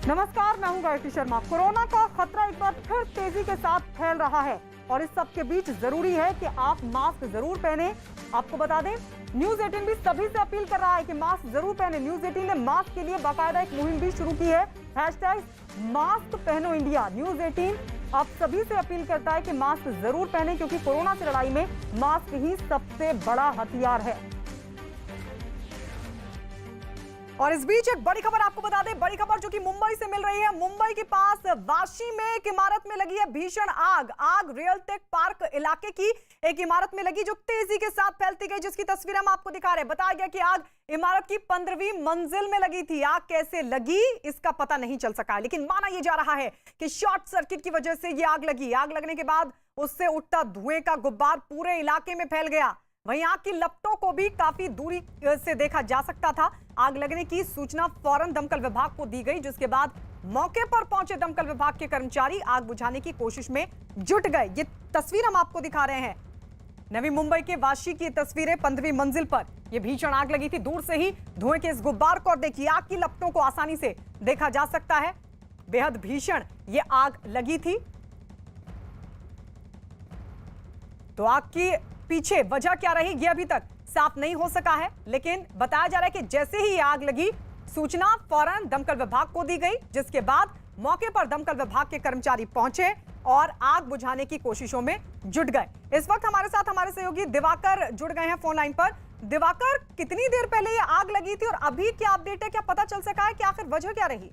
नमस्कार, मैं हूं गायत्री शर्मा। कोरोना का खतरा एक बार फिर तेजी के साथ फैल रहा है और इस सब के बीच जरूरी है कि आप मास्क जरूर पहने। आपको बता दें, न्यूज 18 भी सभी से अपील कर रहा है कि मास्क जरूर पहने। न्यूज 18 ने मास्क के लिए बाकायदा एक मुहिम भी शुरू की है, #मास्क पहनो इंडिया। न्यूज 18 आप सभी से अपील करता है कि मास्क जरूर पहने, क्योंकि कोरोना से लड़ाई में मास्क ही सबसे बड़ा हथियार है। और इस बीच एक बड़ी खबर आपको बता दें, बड़ी खबर जो कि मुंबई से मिल रही है। मुंबई के पास वाशी में एक इमारत में लगी है भीषण आग। आग रियल टेक पार्क इलाके की एक इमारत में लगी, जो तेजी के साथ फैलती गई, जिसकी तस्वीर हम आपको दिखा रहे हैं। बताया गया कि आग इमारत की 15वीं मंजिल में लगी थी। आग कैसे लगी इसका पता नहीं चल सका है, लेकिन माना यह जा रहा है कि शॉर्ट सर्किट की वजह से यह आग लगी। आग लगने के बाद उससे उठता धुएं का गुब्बार पूरे इलाके में फैल गया। वहीं आग की लपटों को भी काफी दूरी से देखा जा सकता था। आग लगने की सूचना फौरन दमकल विभाग को दी गई, जिसके बाद मौके पर पहुंचे दमकल विभाग के कर्मचारी आग बुझाने की कोशिश में जुट गए। ये तस्वीर हम आपको दिखा रहे हैं, नवी मुंबई के वाशी की तस्वीरें। 15वीं मंजिल पर यह भीषण आग लगी थी। दूर से ही धुएं के इस गुब्बार को और देखिए, आग की लपटों को आसानी से देखा जा सकता है। बेहद भीषण ये आग लगी थी। तो आग की पीछे वजह क्या रही, यह अभी तक साफ नहीं हो सका है, लेकिन बताया जा रहा है कि जैसे ही आग लगी, सूचना फौरन दमकल विभाग को दी गई, जिसके बाद मौके पर दमकल विभाग के कर्मचारी पहुंचे और आग बुझाने की कोशिशों में जुट गए। इस वक्त हमारे साथ हमारे सहयोगी दिवाकर जुड़ गए हैं फोन लाइन पर। दिवाकर, कितनी देर पहले ये आग लगी थी और अभी क्या अपडेट है, क्या पता चल सका है कि आखिर वजह क्या रही?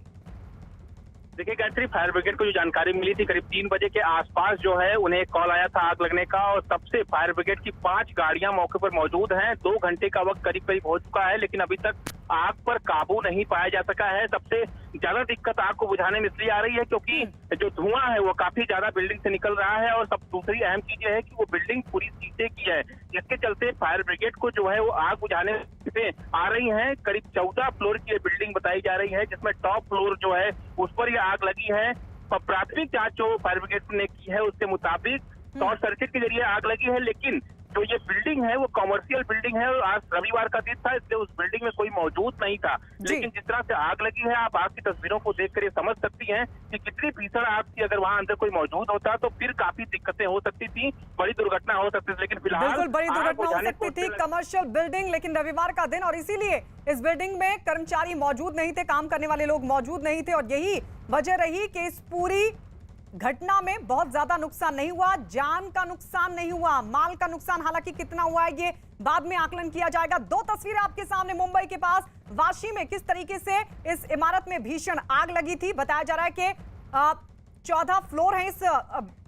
देखिए गायत्री, फायर ब्रिगेड को जो जानकारी मिली थी करीब 3 बजे के आसपास जो है उन्हें कॉल आया था आग लगने का, और तब से फायर ब्रिगेड की 5 गाड़ियां मौके पर मौजूद हैं। 2 घंटे का वक्त करीब करीब हो चुका है, लेकिन अभी तक आग पर काबू नहीं पाया जा सका है। सबसे ज्यादा दिक्कत आग को बुझाने में इसलिए आ रही है क्योंकि जो धुआं है वो काफी ज्यादा बिल्डिंग से निकल रहा है, और सब दूसरी अहम चीज ये है कि वो बिल्डिंग पूरी शीशे की है, जिसके चलते फायर ब्रिगेड को जो है वो आग बुझाने में आ रही है। करीब 14 फ्लोर की बिल्डिंग बताई जा रही है, जिसमें टॉप फ्लोर जो है उस पर यह आग लगी है। प्राथमिक जांच जो फायर ब्रिगेड ने की है उसके मुताबिक शॉर्ट सर्किट के जरिए आग लगी है, लेकिन जो ये बिल्डिंग है वो कमर्शियल बिल्डिंग है और आज रविवार का दिन था, इसलिए उस बिल्डिंग में कोई मौजूद नहीं था। लेकिन जिस तरह से आग लगी है, आप आग की तस्वीरों को देखकर ये समझ सकती हैं कि कितनी भीषण आग थी। अगर वहां अंदर कोई मौजूद होता तो फिर काफी दिक्कतें हो सकती थी, बड़ी दुर्घटना हो सकती थी। लेकिन फिलहाल बिल्कुल बड़ी दुर्घटना हो सकती थी, कमर्शियल बिल्डिंग, लेकिन रविवार का दिन और इसीलिए इस बिल्डिंग में कर्मचारी मौजूद नहीं थे, काम करने वाले लोग मौजूद नहीं थे, और यही वजह रही कि इस पूरी घटना में बहुत ज्यादा नुकसान नहीं हुआ। जान का नुकसान नहीं हुआ, माल का नुकसान हालांकि कितना हुआ है ये बाद में आकलन किया जाएगा। 2 तस्वीरें आपके सामने मुंबई के पास वाशी में किस तरीके से इस इमारत में भीषण आग लगी थी। बताया जा रहा है कि 14 फ्लोर है इस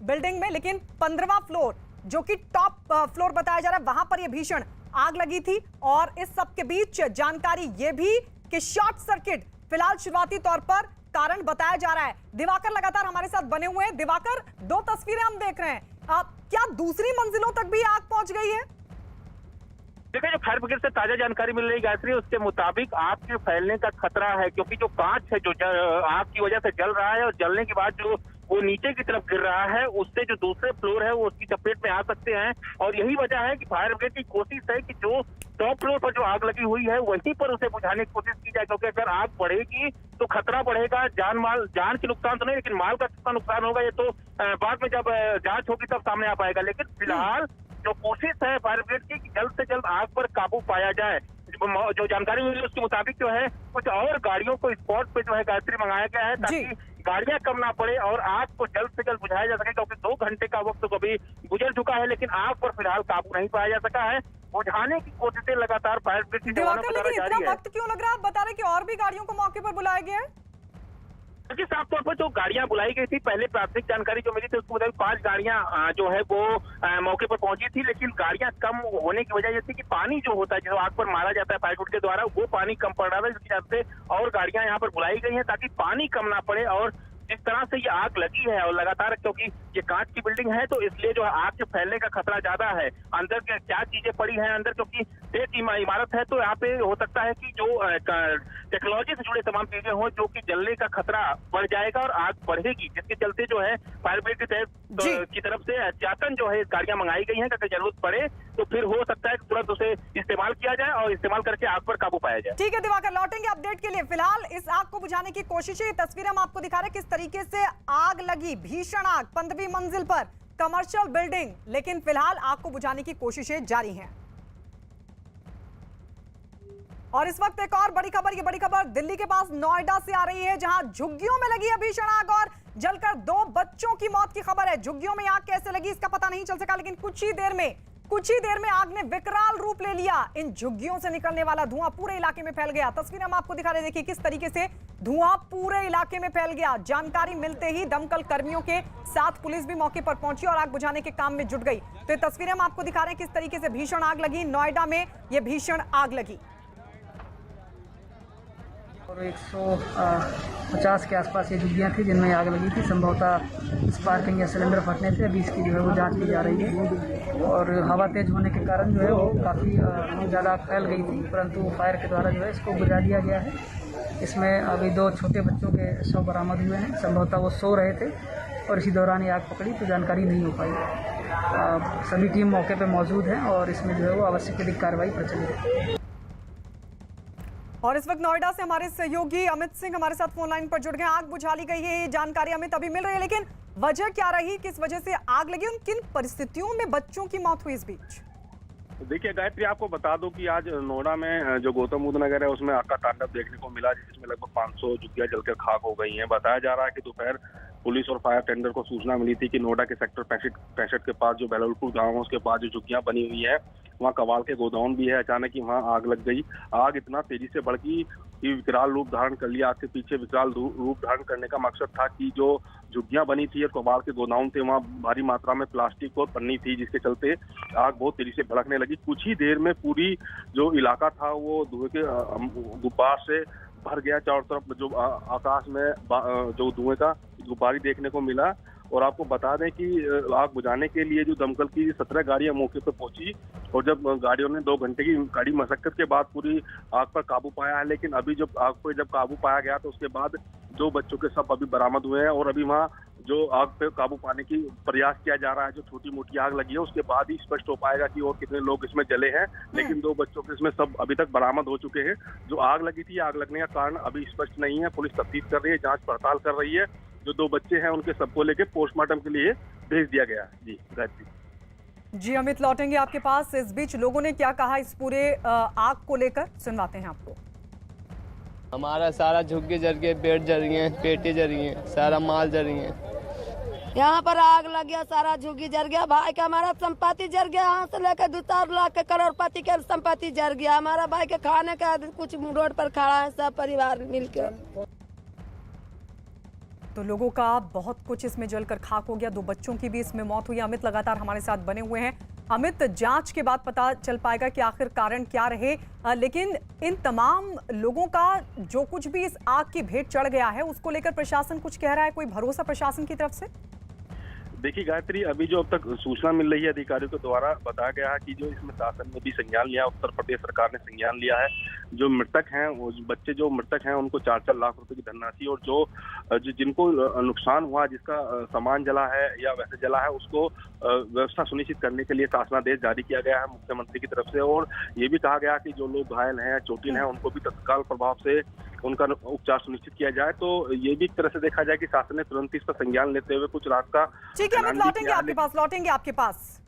बिल्डिंग में, लेकिन 15वां फ्लोर जो कि टॉप फ्लोर बताया जा रहा है, वहां पर यह भीषण आग लगी थी। और इस सब के बीच जानकारी यह भी कि शॉर्ट सर्किट फिलहाल शुरुआती तौर पर कारण बताया जा रहा है। दिवाकर लगातार हमारे साथ बने हुए हैं। दिवाकर, 2 तस्वीरें हम देख रहे हैं, क्या दूसरी मंजिलों तक भी आग पहुंच गई है? देखिए, जो फायर ब्रिगेड से ताजा जानकारी मिल रही गायत्री, उसके मुताबिक आग के फैलने का खतरा है, क्योंकि जो कांच है जो आग की वजह से जल रहा है और जलने के बाद जो वो नीचे की तरफ गिर रहा है, उससे जो दूसरे फ्लोर है वो उसकी चपेट में आ सकते हैं। और यही वजह है कि फायर ब्रिगेड की कोशिश है कि जो टॉप फ्लोर पर जो आग लगी हुई है वहीं पर उसे बुझाने की कोशिश की जाए, क्योंकि अगर आग बढ़ेगी तो खतरा बढ़ेगा। जान के नुकसान तो नहीं, लेकिन माल का कितना नुकसान होगा ये तो बाद में जब जांच होगी तब सामने आ पाएगा। लेकिन फिलहाल जो कोशिश है फायर ब्रिगेड की कि जल्द से जल्द आग पर काबू पाया जाए। जो जानकारी मिली उसके मुताबिक जो है कुछ और गाड़ियों को स्पॉट पे जो है गायत्री मंगाया गया है, ताकि गाड़ियां कम ना पड़े और आग को जल्द से जल्द बुझाया जा सके, क्योंकि 2 घंटे का वक्त तो कभी गुजर चुका है, लेकिन आग पर फिलहाल काबू नहीं पाया जा सका है। बुझाने की कोशिशें लगातार फायर ब्रिगेड के जवानों को जारी है। इतना वक्त क्यों लग रहा है? आप बता रहे कि और भी गाड़ियों को मौके पर बुलाया गया है? देखिए, साफ तौर पर जो गाड़ियां बुलाई गई थी, पहले प्राथमिक जानकारी जो मिली थी उसके मुताबिक 5 गाड़ियां जो है वो मौके पर पहुंची थी, लेकिन गाड़ियां कम होने की वजह ये थी कि पानी जो होता है, जो आग पर मारा जाता है फायर ब्रिगेड के द्वारा, वो पानी कम पड़ रहा था, जिसकी वजह से और गाड़ियां यहाँ पर बुलाई गई हैं ताकि पानी कम ना पड़े। और जिस तरह से ये आग लगी है और लगातार, क्योंकि ये कांच की बिल्डिंग है तो इसलिए जो आग के फैलने का खतरा ज्यादा है। अंदर के क्या चीजें पड़ी हैं अंदर, क्योंकि एक इमारत है तो यहाँ पे हो सकता है कि जो टेक्नोलॉजी से जुड़े तमाम चीजें हो, जो कि जलने का खतरा बढ़ जाएगा और आग बढ़ेगी, जिसके चलते जो है फायर ब्रिगेड की तरफ से एहतियातन जो है गाड़ियां मंगाई गई हैं, अगर जरूरत पड़े तो फिर हो सकता है कि तुरंत उसे इस्तेमाल किया जाए और इस्तेमाल करके आग पर काबू पाया जाए। ठीक है दिवाकर, लौटेंगे अपडेट के लिए। फिलहाल इस आग को बुझाने की कोशिशें, ये तस्वीर हम आपको दिखा रहे हैं किस तरीके से आग लगी, भीषण आग 15वीं मंजिल पर कमर्शियल बिल्डिंग, लेकिन फिलहाल आग को बुझाने की कोशिशें जारी हैं। और इस वक्त एक और बड़ी खबर, ये बड़ी खबर दिल्ली के पास नोएडा से आ रही है, जहां झुग्गियों में लगी है भीषण आग और जलकर 2 बच्चों की मौत की खबर है। झुग्गियों में आग कैसे लगी इसका पता नहीं चल सका, लेकिन कुछ ही देर में आग ने विकराल रूप ले लिया। इन झुग्गियों से निकलने वाला धुआं पूरे इलाके में फैल गया। तस्वीर हम आपको दिखा रहे, देखिए किस तरीके से धुआं पूरे इलाके में फैल गया। जानकारी मिलते ही दमकल कर्मियों के साथ पुलिस भी मौके पर पहुंची और आग बुझाने के काम में जुट गई। तो ये तस्वीरें हम आपको दिखा रहे हैं किस तरीके से भीषण आग लगी। नोएडा में यह भीषण आग लगी और 150 के आसपास ये झुग्गियाँ थी जिनमें आग लगी थी। संभवतः स्पार्किंग या सिलेंडर फटने से अभी इसकी जो है वो जांच की जा रही है और हवा तेज होने के कारण जो है वो काफ़ी ज़्यादा फैल गई थी, परंतु फायर के द्वारा जो है इसको बुझा दिया गया है। इसमें अभी 2 छोटे बच्चों के शव बरामद हुए हैं। संभवतः वो सो रहे थे और इसी दौरान ये आग पकड़ी, तो जानकारी नहीं हो पाई। सभी टीम मौके पर मौजूद है और इसमें जो है वो आवश्यक विधिक कार्रवाई प्रचलित है। और इस वक्त नोएडा से हमारे सहयोगी अमित सिंह हमारे साथ फोन लाइन पर जुड़ गए। आग बुझा ली गई है, ये जानकारी अमित अभी मिल रही है, लेकिन वजह क्या रही, किस वजह से आग लगी, उन किन परिस्थितियों में बच्चों की मौत हुई इस बीच? देखिए गायत्री, आपको बता दूं कि आज नोएडा में जो गौतम बुद्ध नगर है उसमें आग का तांडव देखने को मिला, जिसमें लगभग 500 झुग्गियां जलकर खाक हो गई हैं। बताया जा रहा है कि दोपहर पुलिस और फायर टेंडर को सूचना मिली थी कि नोएडा के सेक्टर 65 के पास जो बहलोलपुर गांव है उसके पास जो झुग्गियां बनी हुई है वहाँ कबाड़ के गोदाम भी है। अचानक ही वहाँ आग लग गई। आग इतना तेजी से बढ़ गई कि विकराल रूप धारण कर लिया। आग के पीछे विकराल रूप धारण करने का मकसद था कि जो झुग्गियां बनी थी और कबाड़ के गोदाम थे वहाँ भारी मात्रा में प्लास्टिक और पन्नी थी, जिसके चलते आग बहुत तेजी से भड़कने लगी। कुछ ही देर में पूरी जो इलाका था वो धुएं के गुब्बार से भर गया। चारों तरफ जो आकाश में जो धुएं का गुब्बारी देखने को मिला। और आपको बता दें कि आग बुझाने के लिए जो दमकल की 17 गाड़ियां मौके पर पहुंची और जब गाड़ियों ने 2 घंटे की कड़ी मशक्कत के बाद पूरी आग पर काबू पाया है। लेकिन अभी जब आग पर जब काबू पाया गया तो उसके बाद 2 बच्चों के शव अभी बरामद हुए हैं और अभी वहाँ जो आग पे काबू पाने की प्रयास किया जा रहा है। जो छोटी मोटी आग लगी है उसके बाद ही स्पष्ट हो पाएगा कि और कितने लोग इसमें जले हैं। लेकिन 2 बच्चों के इसमें सब अभी तक बरामद हो चुके हैं। जो आग लगी थी, आग लगने का कारण अभी स्पष्ट नहीं है। पुलिस तफ्तीश कर रही है, जांच पड़ताल कर रही है। जो 2 बच्चे हैं उनके सबको लेके पोस्टमार्टम के लिए भेज दिया गया। जी गायत्री। जी अमित, लौटेंगे आपके पास। इस बीच लोगों ने क्या कहा इस पूरे आग को लेकर, सुनवाते हैं आपको। हमारा सारा झुग्गी जल गए, बेड जल गए, पेटी जल गई, सारा माल जल गए। यहाँ पर आग लग गया, सारा झुग्गी जल गया। भाई का हमारा संपत्ति जल गया, यहाँ से लेकर 2-4 लाख के करोड़पति के संपत्ति जल गया। हमारा भाई के खाने का कुछ रोड पर खड़ा है, सब परिवार मिलकर। तो लोगों का बहुत कुछ इसमें जलकर खाक हो गया। 2 बच्चों की भी इसमें मौत हुई। अमित लगातार हमारे साथ बने हुए हैं। अमित, जांच के बाद पता चल पाएगा कि आखिर कारण क्या रहे, लेकिन इन तमाम लोगों का जो कुछ भी इस आग की भेंट चढ़ गया है उसको लेकर प्रशासन कुछ कह रहा है, कोई भरोसा प्रशासन की तरफ से? देखिए गायत्री, अभी जो अब तक सूचना मिल रही है अधिकारियों के द्वारा, बताया गया है कि जो इसमें शासन ने भी संज्ञान लिया, उत्तर प्रदेश सरकार ने संज्ञान लिया है। जो मृतक हैं, वो बच्चे जो मृतक हैं उनको 4-4 लाख रुपए की धनराशि और जो जिनको नुकसान हुआ, जिसका सामान जला है या वैसे जला है, उसको व्यवस्था सुनिश्चित करने के लिए शासनादेश जारी किया गया है मुख्यमंत्री की तरफ से। और ये भी कहा गया कि जो लोग घायल हैं, चोटिल हैं, उनको भी तत्काल प्रभाव से उनका उपचार सुनिश्चित किया जाए। तो ये भी एक तरह से देखा जाए कि शासन ने तुरंत इस पर संज्ञान लेते हुए कुछ रात का ठीक है, लौटेंगे आपके पास।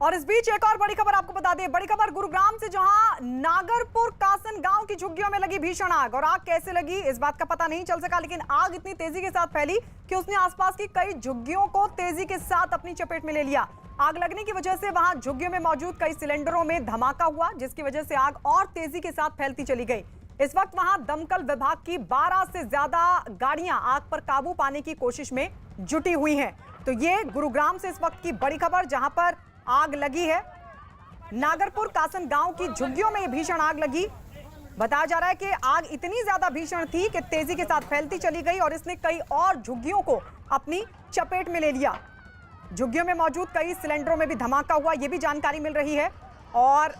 और इस बीच एक और बड़ी खबर आपको बता दें। बड़ी खबर गुरुग्राम से, जहां नागरपुर कासन गांव की झुग्गियों में लगी भीषण आग। और आग कैसे लगी इस बात का पता नहीं चल सका, लेकिन आग इतनी तेजी के साथ फैली कि उसने आसपास की कई झुग्गियों को तेजी के साथ अपनी चपेट में ले लिया। आग लगने की वजह से वहां झुग्गियों में मौजूद कई सिलेंडरों में धमाका हुआ, जिसकी वजह से आग और तेजी के साथ फैलती चली गई। इस वक्त वहां दमकल विभाग की 12 से ज्यादा गाड़ियां आग पर काबू पाने की कोशिश में जुटी हुई हैं। तो ये गुरुग्राम से इस वक्त की बड़ी खबर, जहां पर आग लगी है। नागरपुर कासन गांव की झुग्गियों में ये भीषण आग लगी। बताया जा रहा है कि आग इतनी ज्यादा भीषण थी कि तेजी के साथ फैलती चली गई और इसने कई और झुग्गियों को अपनी चपेट में ले लिया। झुग्गियों में मौजूद कई सिलेंडरों में भी धमाका हुआ, ये भी जानकारी मिल रही है। और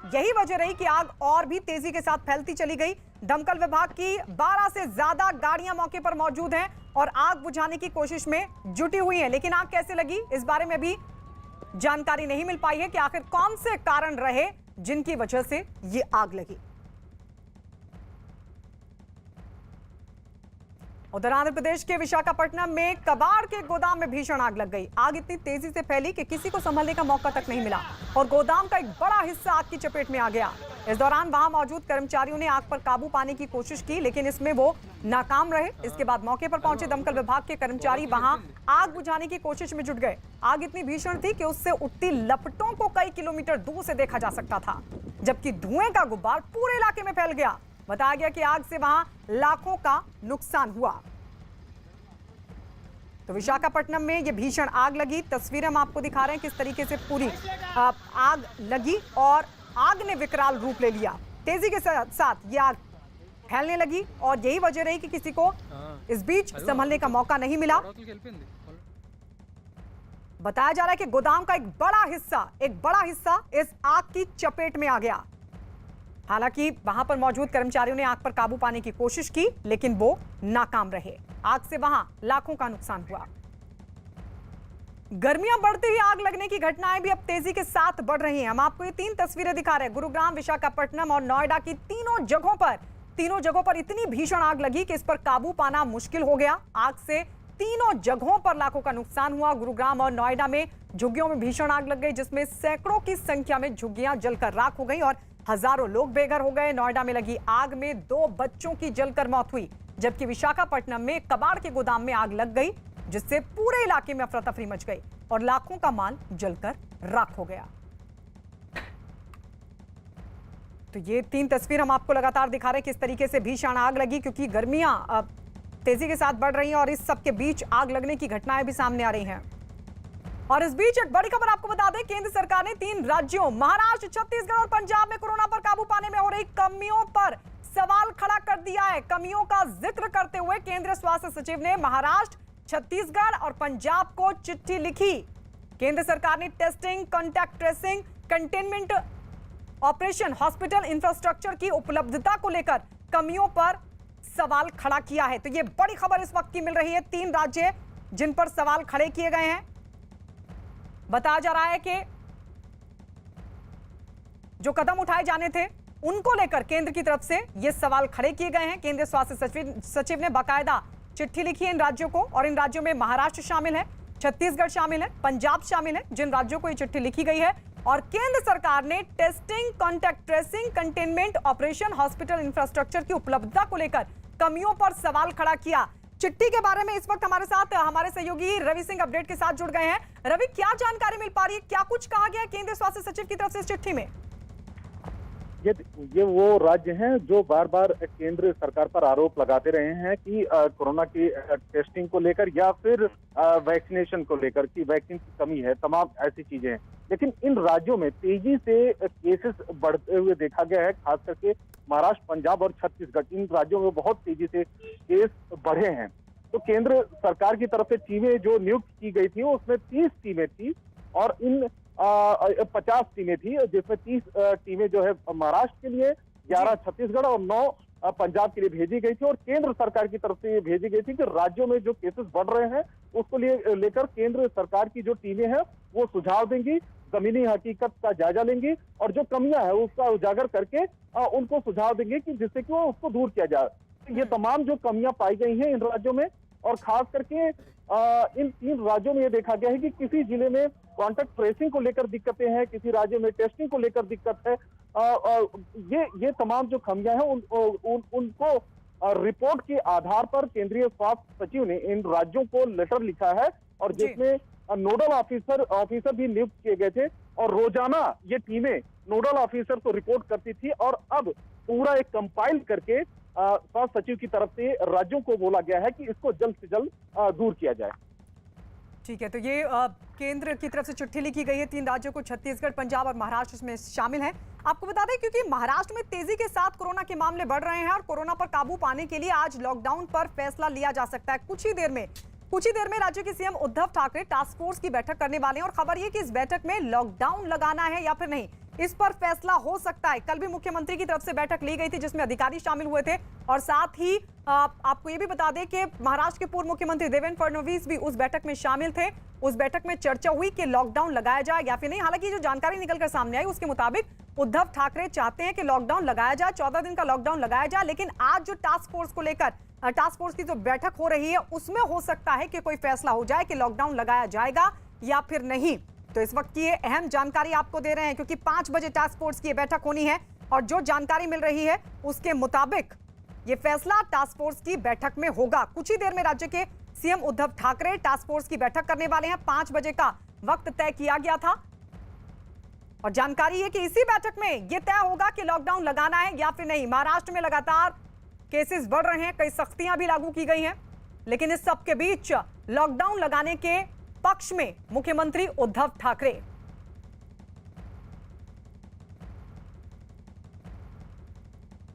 यही वजह रही कि आग और भी तेजी के साथ फैलती चली गई। दमकल विभाग की 12 से ज्यादा गाड़ियां मौके पर मौजूद हैं और आग बुझाने की कोशिश में जुटी हुई हैं। लेकिन आग कैसे लगी इस बारे में भी जानकारी नहीं मिल पाई है कि आखिर कौन से कारण रहे जिनकी वजह से ये आग लगी। उधर आंध्र प्रदेश के विशाखापट्टनम में कबाड़ के गोदाम में भीषण आग लग गई। आग इतनी तेजी से फैली कि किसी को संभलने का मौका तक नहीं मिला और गोदाम का एक बड़ा हिस्सा आग की चपेट में आ गया। इस दौरान वहां मौजूद कर्मचारियों ने आग पर काबू पाने की कोशिश की, लेकिन इसमें वो नाकाम रहे। इसके बाद मौके पर पहुंचे दमकल विभाग के कर्मचारी वहां आग बुझाने की कोशिश में जुट गए। आग इतनी भीषण थी कि उससे उठती लपटों को कई किलोमीटर दूर से देखा जा सकता था, जबकि धुएं का गुब्बार पूरे इलाके में फैल गया। बताया गया कि आग से वहां लाखों का नुकसान हुआ। तो विशाखापट्टनम में ये भीषण आग लगी। तस्वीरें हम आपको दिखा रहे हैं किस तरीके से पूरी आग लगी और आग ने विकराल रूप ले लिया। तेजी के साथ ये आग फैलने लगी और यही वजह रही कि किसी को इस बीच संभलने का मौका नहीं मिला। बताया जा रहा है कि गोदाम का एक बड़ा हिस्सा इस आग की चपेट में आ गया। हालांकि वहां पर मौजूद कर्मचारियों ने आग पर काबू पाने की कोशिश की, लेकिन वो नाकाम रहे। आग से वहां लाखों का नुकसान हुआ। गर्मियां बढ़ते ही आग लगने की घटनाएं भी अब तेजी के साथ बढ़ रही हैं। हम आपको ये 3 तस्वीरें दिखा रहे हैं। गुरुग्राम, विशाखापट्टनम और नोएडा की तीनों जगहों पर इतनी भीषण आग लगी कि इस पर काबू पाना मुश्किल हो गया। आग से तीनों जगहों पर लाखों का नुकसान हुआ। गुरुग्राम और नोएडा में झुग्गियों में भीषण आग लग गई, जिसमें सैकड़ों की संख्या में झुग्गियां जलकर राख हो गई और हजारों लोग बेघर हो गए। नोएडा में लगी आग में 2 बच्चों की जलकर मौत हुई, जबकि विशाखापट्टनम में कबाड़ के गोदाम में आग लग गई, जिससे पूरे इलाके में अफरा तफरी मच गई और लाखों का माल जलकर राख हो गया। तो ये 3 तस्वीर हम आपको लगातार दिखा रहे हैं किस तरीके से भीषण आग लगी, क्योंकि गर्मियां तेजी के साथ बढ़ रही हैं और इस सब के बीच आग लगने की घटनाएं भी सामने आ रही हैं। और इस बीच एक बड़ी खबर आपको बता दें, केंद्र सरकार ने 3 राज्यों महाराष्ट्र, छत्तीसगढ़ और पंजाब में कोरोना पर काबू पाने में हो रही कमियों पर सवाल खड़ा कर दिया है। कमियों का जिक्र करते हुए केंद्रीय स्वास्थ्य सचिव ने महाराष्ट्र, छत्तीसगढ़ और पंजाब को चिट्ठी लिखी। केंद्र सरकार ने testing, contact tracing, containment operation, hospital infrastructure की उपलब्धता को लेकर कमियों पर सवाल खड़ा किया है। तो ये बड़ी खबर इस वक्त की मिल रही है। 3 राज्य जिन पर सवाल खड़े किए गए हैं। बताया जा रहा है कि जो कदम उठाए जाने थे उनको लेकर केंद्र की तरफ से ये सवाल खड़े किए गए हैं। केंद्रीय स्वास्थ्य सचिव ने बाकायदा चिट्ठी लिखी है इन राज्यों को, और इन राज्यों में महाराष्ट्र शामिल है, छत्तीसगढ़ शामिल है, पंजाब शामिल है, जिन राज्यों को ये चिट्ठी लिखी गई है। और केंद्र सरकार ने testing, contact tracing, containment operation, hospital infrastructure की उपलब्धता को लेकर कमियों पर सवाल खड़ा किया। चिट्ठी के बारे में इस वक्त हमारे साथ हमारे सहयोगी रवि सिंह अपडेट के साथ जुड़ गए हैं। रवि, क्या जानकारी मिल पा रही है, क्या कुछ कहा गया है केंद्रीय स्वास्थ्य सचिव की तरफ से इस चिट्ठी में? ये वो राज्य हैं जो बार बार केंद्र सरकार पर आरोप लगाते रहे हैं कि कोरोना की टेस्टिंग को लेकर या फिर वैक्सीनेशन को लेकर कि वैक्सीन की कमी है, तमाम ऐसी चीजें हैं। लेकिन इन राज्यों में तेजी से केसेस बढ़ते हुए देखा गया है, खास करके महाराष्ट्र, पंजाब और छत्तीसगढ़, इन राज्यों में बहुत तेजी से केस बढ़े हैं। तो केंद्र सरकार की तरफ से टीमें जो नियुक्त की गई थी उसमें 30 टीमें थी और इन 50 टीमें थी, जिसमें 30 टीमें जो है महाराष्ट्र के लिए, 11 छत्तीसगढ़ और 9 पंजाब के लिए भेजी गई थी। और केंद्र सरकार की तरफ से ये भेजी गई थी कि राज्यों में जो केसेस बढ़ रहे हैं उसको लेकर केंद्र सरकार की जो टीमें हैं वो सुझाव देंगी, जमीनी हकीकत का जायजा लेंगी और जो कमियां हैं उसका उजागर करके उनको सुझाव देंगे कि जिससे कि वो उसको दूर किया जाए। ये तमाम जो कमियां पाई गई हैं इन राज्यों में, और खास करके इन 3 राज्यों में ये देखा गया है कि किसी जिले में कॉन्टैक्ट ट्रेसिंग को लेकर दिक्कतें हैं, किसी राज्य में टेस्टिंग को लेकर दिक्कत है। ये तमाम जो कमियां हैं उनको रिपोर्ट के आधार पर केंद्रीय स्वास्थ्य सचिव ने इन राज्यों को लेटर लिखा है, और जिसमें नोडल ऑफिसर भी नियुक्त किए गए थे और रोजाना ये टीमें नोडल ऑफिसर को रिपोर्ट करती थी। और अब पूरा एक कंपाइल करके स्वास्थ्य सचिव की तरफ से राज्यों को बोला गया है कि इसको जल्द से जल्द दूर किया जाए। ठीक है, तो ये केंद्र की तरफ से चिट्ठी लिखी गई है 3 राज्यों को, छत्तीसगढ़, पंजाब और महाराष्ट्र इसमें शामिल है। आपको बता दें क्योंकि महाराष्ट्र में तेजी के साथ कोरोना के मामले बढ़ रहे हैं और कोरोना पर काबू पाने के लिए आज लॉकडाउन पर फैसला लिया जा सकता है। कुछ ही देर में राज्य के CM Uddhav Thackeray task force की बैठक करने वाले हैं और खबर ये कि इस बैठक में लॉकडाउन लगाना है या फिर नहीं, इस पर फैसला हो सकता है। कल भी मुख्यमंत्री की तरफ से बैठक ली गई थी जिसमें अधिकारी शामिल हुए थे और साथ ही आपको ये भी बता दें कि महाराष्ट्र के पूर्व मुख्यमंत्री देवेंद्र फडणवीस भी उस बैठक में शामिल थे। उस बैठक में चर्चा हुई कि लॉकडाउन लगाया जाए या फिर नहीं। हालांकि जो जानकारी निकलकर सामने आई उसके मुताबिक उद्धव ठाकरे चाहते हैं कि लॉकडाउन लगाया जाए, 14 दिन का लॉकडाउन लगाया जाए। लेकिन आज जो टास्क फोर्स को लेकर टास्क फोर्स की जो बैठक हो रही है उसमें हो सकता है कि कोई फैसला हो जाए कि लॉकडाउन लगाया जाएगा या फिर नहीं। तो इस वक्त की ये अहम जानकारी आपको दे रहे हैं क्योंकि 5 बजे टास्क फोर्स की बैठक होनी है और जो जानकारी मिल रही है उसके मुताबिक ये फैसला टास्क फोर्स की बैठक में होगा। कुछ ही देर में राज्य के CM Uddhav Thackeray task force की बैठक करने वाले हैं। 5 बजे का वक्त तय किया गया था और जानकारी है कि इसी बैठक में यह तय होगा कि लॉकडाउन लगाना है या फिर नहीं। महाराष्ट्र में लगातार केसेस बढ़ रहे हैं, कई सख्तियां भी लागू की गई हैं, लेकिन इस सब के बीच लॉकडाउन लगाने के पक्ष में मुख्यमंत्री उद्धव ठाकरे।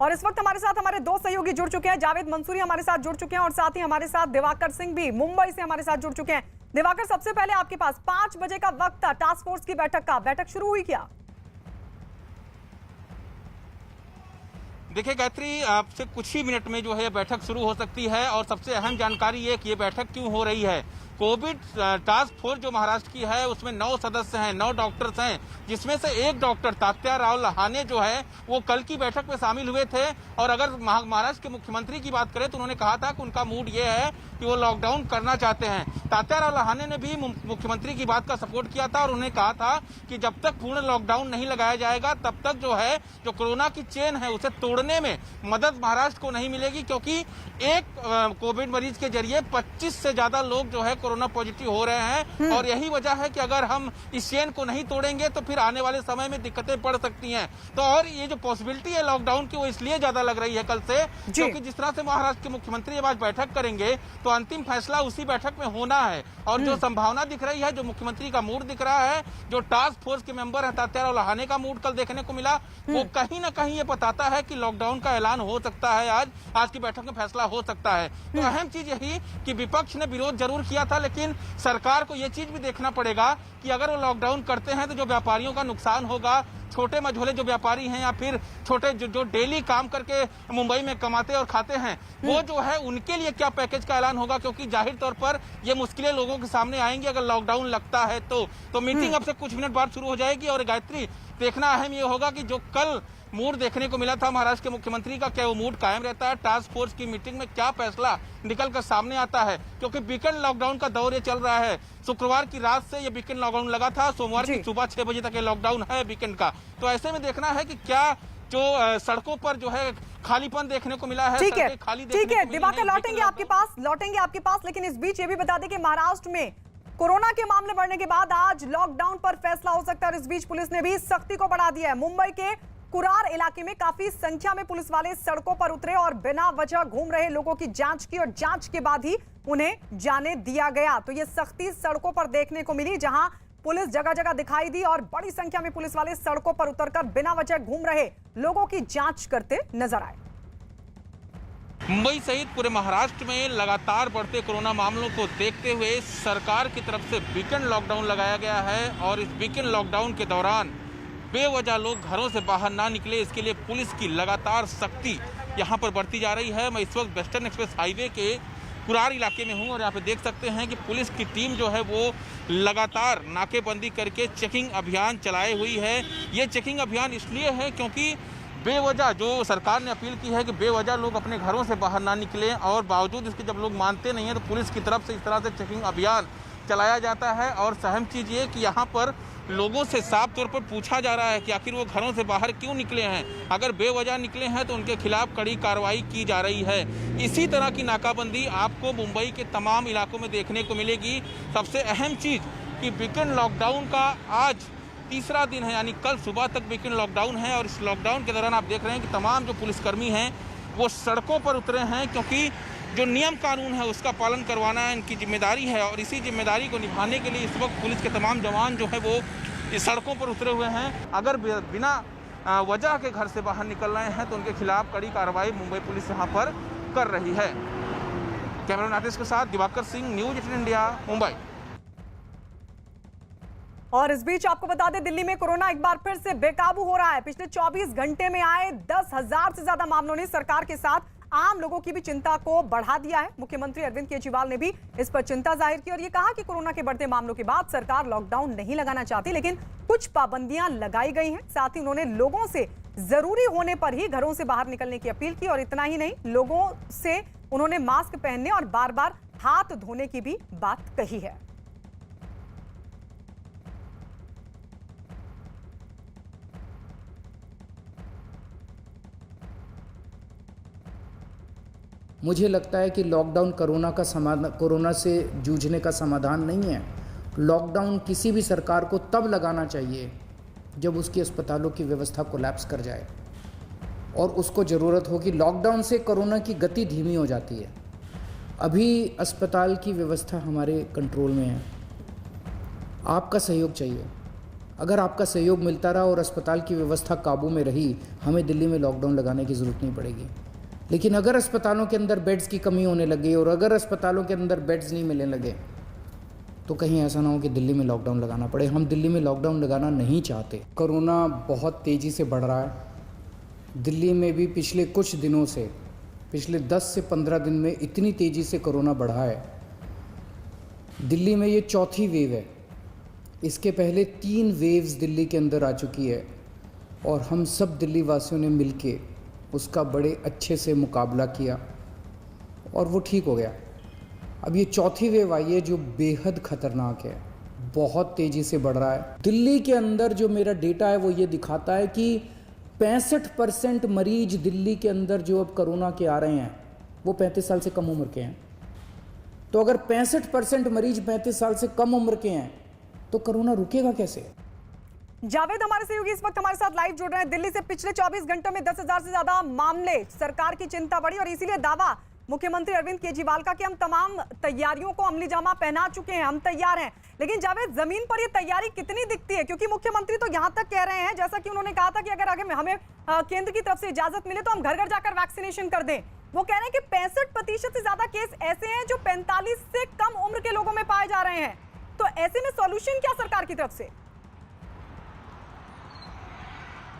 और इस वक्त हमारे साथ हमारे दो सहयोगी जुड़ चुके हैं। जावेद मंसूरी हमारे साथ जुड़ चुके हैं और साथ ही हमारे साथ दिवाकर सिंह भी मुंबई से हमारे साथ जुड़ चुके हैं। दिवाकर, सबसे पहले आपके पास 5 बजे का वक्त था टास्क फोर्स की बैठक का, बैठक शुरू हुई क्या? देखिए गायत्री, आपसे कुछ ही मिनट में जो है बैठक शुरू हो सकती है और सबसे अहम जानकारी ये कि ये बैठक क्यों हो रही है। कोविड टास्क फोर्स जो महाराष्ट्र की है उसमें 9 सदस्य हैं, 9 डॉक्टर्स हैं, जिसमें से एक डॉक्टर तात्याराव लहाने जो है वो कल की बैठक में शामिल हुए थे। और अगर महाराष्ट्र के मुख्यमंत्री की बात करें तो उन्होंने कहा था कि उनका मूड ये है कि वो लॉकडाउन करना चाहते हैं। तात्याराव लहाने ने भी मुख्यमंत्री की बात का सपोर्ट किया था और उन्होंने कहा था कि जब तक पूर्ण लॉकडाउन नहीं लगाया जाएगा तब तक जो है जो कोरोना की चेन है उसे तोड़ने में मदद महाराष्ट्र को नहीं मिलेगी, क्योंकि एक कोविड मरीज के जरिए 25 से ज्यादा लोग जो है कोरोना पॉजिटिव हो रहे हैं। और यही वजह है कि अगर हम इस चेन को नहीं तोड़ेंगे तो फिर आने वाले समय में दिक्कतें पड़ सकती हैं। तो और ये जो पॉसिबिलिटी है लॉकडाउन की वो इसलिए ज्यादा लग रही है कल से, क्योंकि जिस तरह से महाराष्ट्र के मुख्यमंत्री आज बैठक करेंगे तो अंतिम फैसला उसी बैठक में होना है। और जो संभावना दिख रही है, जो मुख्यमंत्री का मूड दिख रहा है, जो टास्क फोर्स के मेंबर है तात्याराव लहाने का मूड कल देखने को मिला, वो कहीं ना कहीं ये बताता है कि लॉकडाउन का ऐलान हो सकता है। आज की बैठक में फैसला हो सकता है। तो अहम चीज यही कि विपक्ष ने विरोध जरूर किया था, लेकिन सरकार को ये चीज भी देखना पड़ेगा कि अगर वो लॉकडाउन करते हैं तो जो व्यापारियों का नुकसान होगा, छोटे मझोले जो व्यापारी हैं या फिर छोटे जो डेली काम करके मुंबई में कमाते और खाते हैं, वो जो है उनके लिए क्या पैकेज का ऐलान होगा, क्योंकि जाहिर तौर पर ये मुश्किलें लोगों के सामने आएंगी अगर लॉकडाउन लगता है तो मीटिंग अब से कुछ मिनट बाद शुरू हो जाएगी। और गायत्री, देखना अहम ये होगा कि जो कल मूड देखने को मिला था महाराष्ट्र के मुख्यमंत्री का, क्या वो मूड कायम रहता है। टास्क फोर्स की मीटिंग में क्या फैसला निकल कर सामने आता है, क्योंकि वीकेंड लॉकडाउन का दौर ये चल रहा है। शुक्रवार की रात से ये वीकेंड लॉकडाउन लगा था, सोमवार की सुबह 6 बजे तक ये लॉकडाउन है वीकेंड का। तो ऐसे में देखना है कि क्या जो सड़कों पर जो है खालीपन देखने को मिला है। ठीक है दिवाकर, लौटेंगे आपके पास, लेकिन इस बीच ये भी बता दें कि महाराष्ट्र में कोरोना के मामले बढ़ने के बाद आज लॉकडाउन पर फैसला हो सकता है। इस बीच पुलिस ने भी सख्ती को बढ़ा दिया है। मुंबई के कुरार इलाके में काफी संख्या में पुलिस वाले सड़कों पर उतरे और बिना वजह घूम रहे लोगों की जांच की और जांच के बाद ही उन्हें जाने दिया गया। तो ये सख्ती सड़कों पर देखने को मिली, जहां पुलिस जगह जगह दिखाई दी और बड़ी संख्या में पुलिस वाले सड़कों पर उतरकर बिना वजह घूम रहे लोगों की जांच करते नजर आए। मुंबई सहित पूरे महाराष्ट्र में लगातार बढ़ते कोरोना मामलों को देखते हुए सरकार की तरफ से वीकेंड लॉकडाउन लगाया गया है और इस वीकेंड लॉकडाउन के दौरान बेवजह लोग घरों से बाहर ना निकले, इसके लिए पुलिस की लगातार सख्ती यहाँ पर बढ़ती जा रही है। मैं इस वक्त वेस्टर्न एक्सप्रेस हाईवे के कुरार इलाके में हूँ और यहाँ पे देख सकते हैं कि पुलिस की टीम जो है वो लगातार नाकेबंदी करके चेकिंग अभियान चलाए हुई है। ये चेकिंग अभियान इसलिए है क्योंकि बेवजह जो सरकार ने अपील की है कि बेवजह लोग अपने घरों से बाहर ना निकलें, और बावजूद इसके जब लोग मानते नहीं हैं तो पुलिस की तरफ से इस तरह से चेकिंग अभियान चलाया जाता है। और अहम चीज़ ये कि यहाँ पर लोगों से साफ तौर पर पूछा जा रहा है कि आखिर वो घरों से बाहर क्यों निकले हैं। अगर बेवजह निकले हैं तो उनके खिलाफ कड़ी कार्रवाई की जा रही है। इसी तरह की नाकाबंदी आपको मुंबई के तमाम इलाकों में देखने को मिलेगी। सबसे अहम चीज़ कि वीकेंड लॉकडाउन का आज तीसरा दिन है, यानी कल सुबह तक वीकेंड लॉकडाउन है। और इस लॉकडाउन के दौरान आप देख रहे हैं कि तमाम जो पुलिसकर्मी हैं वो सड़कों पर उतरे हैं, क्योंकि जो नियम कानून है उसका पालन करवाना इनकी जिम्मेदारी है। और इसी जिम्मेदारी को निभाने के लिए इस वक्त पुलिस के तमाम जवान जो है वो इस सड़कों पर उतरे हुए हैं। अगर बिना वजह के घर से बाहर निकल रहे हैं तो उनके खिलाफ कड़ी कार्रवाई मुंबई पुलिस यहाँ पर कर रही है। कैमरामैन आतिश के साथ दिवाकर सिंह, न्यूज़ 18 इंडिया, मुंबई। और इस बीच आपको बता दें, दिल्ली में कोरोना एक बार फिर से बेकाबू हो रहा है। पिछले 24 घंटे में आए 10,000 से ज्यादा मामलों ने सरकार के साथ आम लोगों की भी चिंता को बढ़ा दिया है। मुख्यमंत्री अरविंद केजरीवाल ने भी इस पर चिंता जाहिर की और ये कहा कि कोरोना के बढ़ते मामलों के बाद सरकार लॉकडाउन नहीं लगाना चाहती, लेकिन कुछ पाबंदियां लगाई गई हैं। साथ ही उन्होंने लोगों से जरूरी होने पर ही घरों से बाहर निकलने की अपील की और इतना ही नहीं, लोगों से उन्होंने मास्क पहनने और बार बार हाथ धोने की भी बात कही है। मुझे लगता है कि लॉकडाउन कोरोना से जूझने का समाधान नहीं है। लॉकडाउन किसी भी सरकार को तब लगाना चाहिए जब उसकी अस्पतालों की व्यवस्था कोलैप्स कर जाए और उसको ज़रूरत हो कि लॉकडाउन से कोरोना की गति धीमी हो जाती है। अभी अस्पताल की व्यवस्था हमारे कंट्रोल में है। आपका सहयोग चाहिए। अगर आपका सहयोग मिलता रहा और अस्पताल की व्यवस्था काबू में रही, हमें दिल्ली में लॉकडाउन लगाने की ज़रूरत नहीं पड़ेगी। लेकिन अगर अस्पतालों के अंदर बेड्स की कमी होने लगी और अगर अस्पतालों के अंदर बेड्स नहीं मिलने लगे तो कहीं ऐसा ना हो कि दिल्ली में लॉकडाउन लगाना पड़े। हम दिल्ली में लॉकडाउन लगाना नहीं चाहते। कोरोना बहुत तेज़ी से बढ़ रहा है। दिल्ली में भी पिछले कुछ दिनों से, पिछले 10 से 15 दिन में इतनी तेज़ी से कोरोना बढ़ा है। दिल्ली में ये चौथी वेव है। इसके पहले 3 वेव्स दिल्ली के अंदर आ चुकी है और हम सब दिल्ली वासियों ने मिलके उसका बड़े अच्छे से मुकाबला किया और वो ठीक हो गया। अब ये चौथी वेव आई है जो बेहद ख़तरनाक है, बहुत तेज़ी से बढ़ रहा है। दिल्ली के अंदर जो मेरा डेटा है वो ये दिखाता है कि 65% मरीज दिल्ली के अंदर जो अब कोरोना के आ रहे हैं वो 35 साल से कम उम्र के हैं। तो अगर 65% मरीज 35 साल से कम उम्र के हैं तो कोरोना रुकेगा कैसे? जावेद हमारे सहयोगी इस वक्त हमारे साथ लाइव जुड़ रहे हैं। दिल्ली से पिछले 24 घंटों में 10,000 से ज्यादा मामले, सरकार की चिंता बढ़ी और इसीलिए दावा मुख्यमंत्री अरविंद केजरीवाल का कि हम तमाम तैयारियों को अमली जामा पहना चुके हैं, हम तैयार हैं। लेकिन जावेद, जमीन पर ये तैयारी कितनी दिखती है? क्योंकि मुख्यमंत्री तो यहां तक कह रहे हैं, जैसा कि उन्होंने कहा था कि अगर आगे हमें केंद्र की तरफ से इजाजत मिले तो हम घर घर जाकर वैक्सीनेशन कर दें। वो कह रहे हैं कि 65% से ज्यादा केस ऐसे हैं जो 45 से कम उम्र के लोगों में पाए जा रहे हैं। तो ऐसे में सॉल्यूशन क्या सरकार की तरफ से?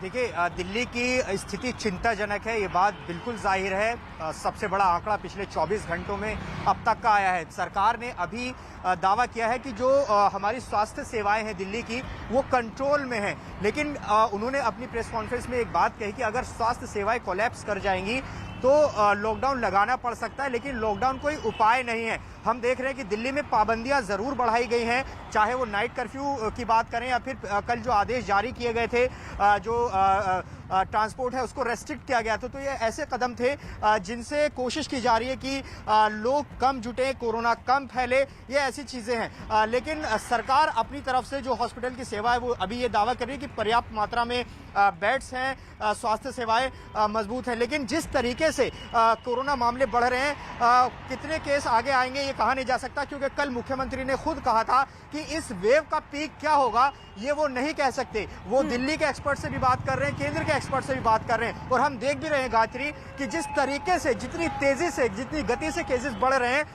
देखिए, दिल्ली की स्थिति चिंताजनक है, ये बात बिल्कुल जाहिर है। सबसे बड़ा आंकड़ा पिछले 24 घंटों में अब तक का आया है। सरकार ने अभी दावा किया है कि जो हमारी स्वास्थ्य सेवाएं हैं दिल्ली की वो कंट्रोल में हैं, लेकिन उन्होंने अपनी प्रेस कॉन्फ्रेंस में एक बात कही कि अगर स्वास्थ्य सेवाएं कोलैप्स कर जाएंगी तो लॉकडाउन लगाना पड़ सकता है, लेकिन लॉकडाउन कोई उपाय नहीं है। हम देख रहे हैं कि दिल्ली में पाबंदियां जरूर बढ़ाई गई हैं, चाहे वो नाइट कर्फ्यू की बात करें या फिर कल जो आदेश जारी किए गए थे, जो ट्रांसपोर्ट है उसको रेस्ट्रिक्ट किया गया था। तो ये ऐसे कदम थे जिनसे कोशिश की जा रही है कि लोग कम जुटे, कोरोना कम फैले, ये ऐसी चीज़ें हैं। लेकिन सरकार अपनी तरफ से जो हॉस्पिटल की सेवा है वो अभी ये दावा कर रही है कि पर्याप्त मात्रा में बेड्स हैं, स्वास्थ्य सेवाएं मजबूत हैं। लेकिन जिस तरीके से कोरोना मामले बढ़ रहे हैं, कितने केस आगे आएंगे ये कहा नहीं जा सकता, क्योंकि कल मुख्यमंत्री ने खुद कहा था कि इस वेव का पीक क्या होगा ये वो नहीं कह सकते। वो दिल्ली के एक्सपर्ट से भी बात कर रहे हैं, केंद्र के एक्सपर्ट से भी बात कर रहे हैं, और हम देख भी रहे हैं गायत्री कि जिस तरीके से, जितनी तेजी से, जितनी गति से केसेस बढ़ रहे हैं,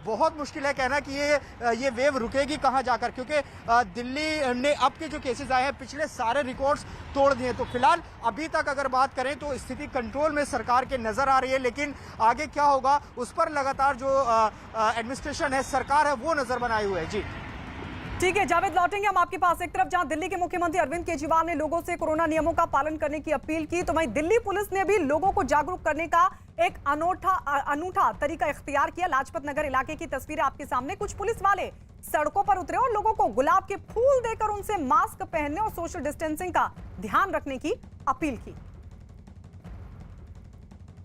बहुत मुश्किल है कहना कि ये वेव रुकेगी कहां जाकर, क्योंकि दिल्ली ने अब के जो केसेस आए हैं पिछले सारे रिकॉर्ड्स तोड़ दिए। तो फिलहाल अभी तक अगर बात करें तो स्थिति कंट्रोल में सरकार के नजर आ रही है, लेकिन आगे क्या होगा उस पर लगातार जो एडमिनिस्ट्रेशन है, सरकार है, वो नजर बनाए हुए है। जी ठीक है जावेद, लौटेंगे हम आपके पास। एक तरफ जहां दिल्ली के मुख्यमंत्री अरविंद केजरीवाल ने लोगों से कोरोना नियमों का पालन करने की अपील की, तो वहीं दिल्ली पुलिस ने भी लोगों को जागरूक करने का एक अनूठा तरीका इख्तियार किया। लाजपत नगर इलाके की तस्वीरें आपके सामने। कुछ पुलिस वाले सड़कों पर उतरे और लोगों को गुलाब के फूल देकर उनसे मास्क पहनने और सोशल डिस्टेंसिंग का ध्यान रखने की अपील की।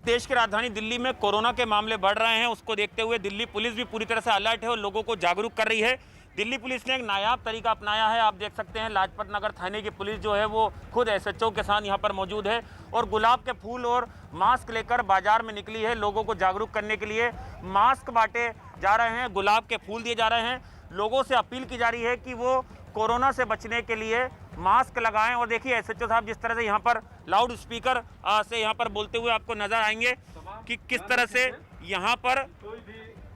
देश की राजधानी दिल्ली में कोरोना के मामले बढ़ रहे हैं, उसको देखते हुए दिल्ली पुलिस भी पूरी तरह से अलर्ट है और लोगों को जागरूक कर रही है। दिल्ली पुलिस ने एक नायाब तरीका अपनाया है। आप देख सकते हैं लाजपत नगर थाने की पुलिस जो है वो खुद SHO के साथ यहाँ पर मौजूद है और गुलाब के फूल और मास्क लेकर बाजार में निकली है लोगों को जागरूक करने के लिए। मास्क बांटे जा रहे हैं, गुलाब के फूल दिए जा रहे हैं। लोगों से अपील की जा रही है कि वो कोरोना से बचने के लिए मास्क लगाएं। और देखिए SHO साहब जिस तरह से यहाँ पर लाउड स्पीकर से यहाँ पर बोलते हुए आपको नजर आएंगे कि किस तरह से यहाँ पर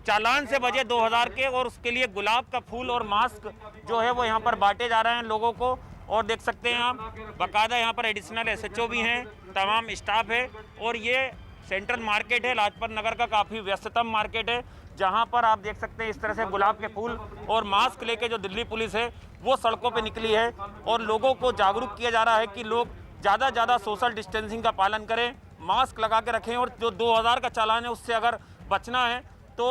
चालान से बचे 2000 के, और उसके लिए गुलाब का फूल और मास्क जो है वो यहाँ पर बांटे जा रहे हैं लोगों को। और देख सकते हैं आप, बाकायदा यहाँ पर एडिशनल SHO भी हैं, तमाम स्टाफ है। और ये सेंट्रल मार्केट है, लाजपत नगर का काफ़ी व्यस्ततम मार्केट है, जहाँ पर आप देख सकते हैं इस तरह से गुलाब के फूल और मास्क लेके जो दिल्ली पुलिस है वो सड़कों पे निकली है और लोगों को जागरूक किया जा रहा है कि लोग ज़्यादा ज़्यादा सोशल डिस्टेंसिंग का पालन करें, मास्क लगा के रखें, और जो 2000 का चालान है उससे अगर बचना है तो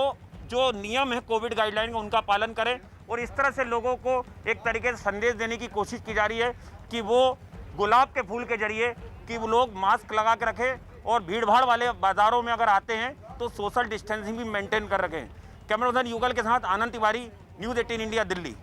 जो नियम है कोविड गाइडलाइन का उनका पालन करें। और इस तरह से लोगों को एक तरीके से संदेश देने की कोशिश की जा रही है कि वो गुलाब के फूल के जरिए कि वो लोग मास्क लगा के रखें और भीड़-भाड़ वाले बाज़ारों में अगर आते हैं तो सोशल डिस्टेंसिंग भी मेंटेन कर रखें। कैमरा पर्सन युगल के साथ आनंद तिवारी, न्यूज़ 18 इंडिया, दिल्ली।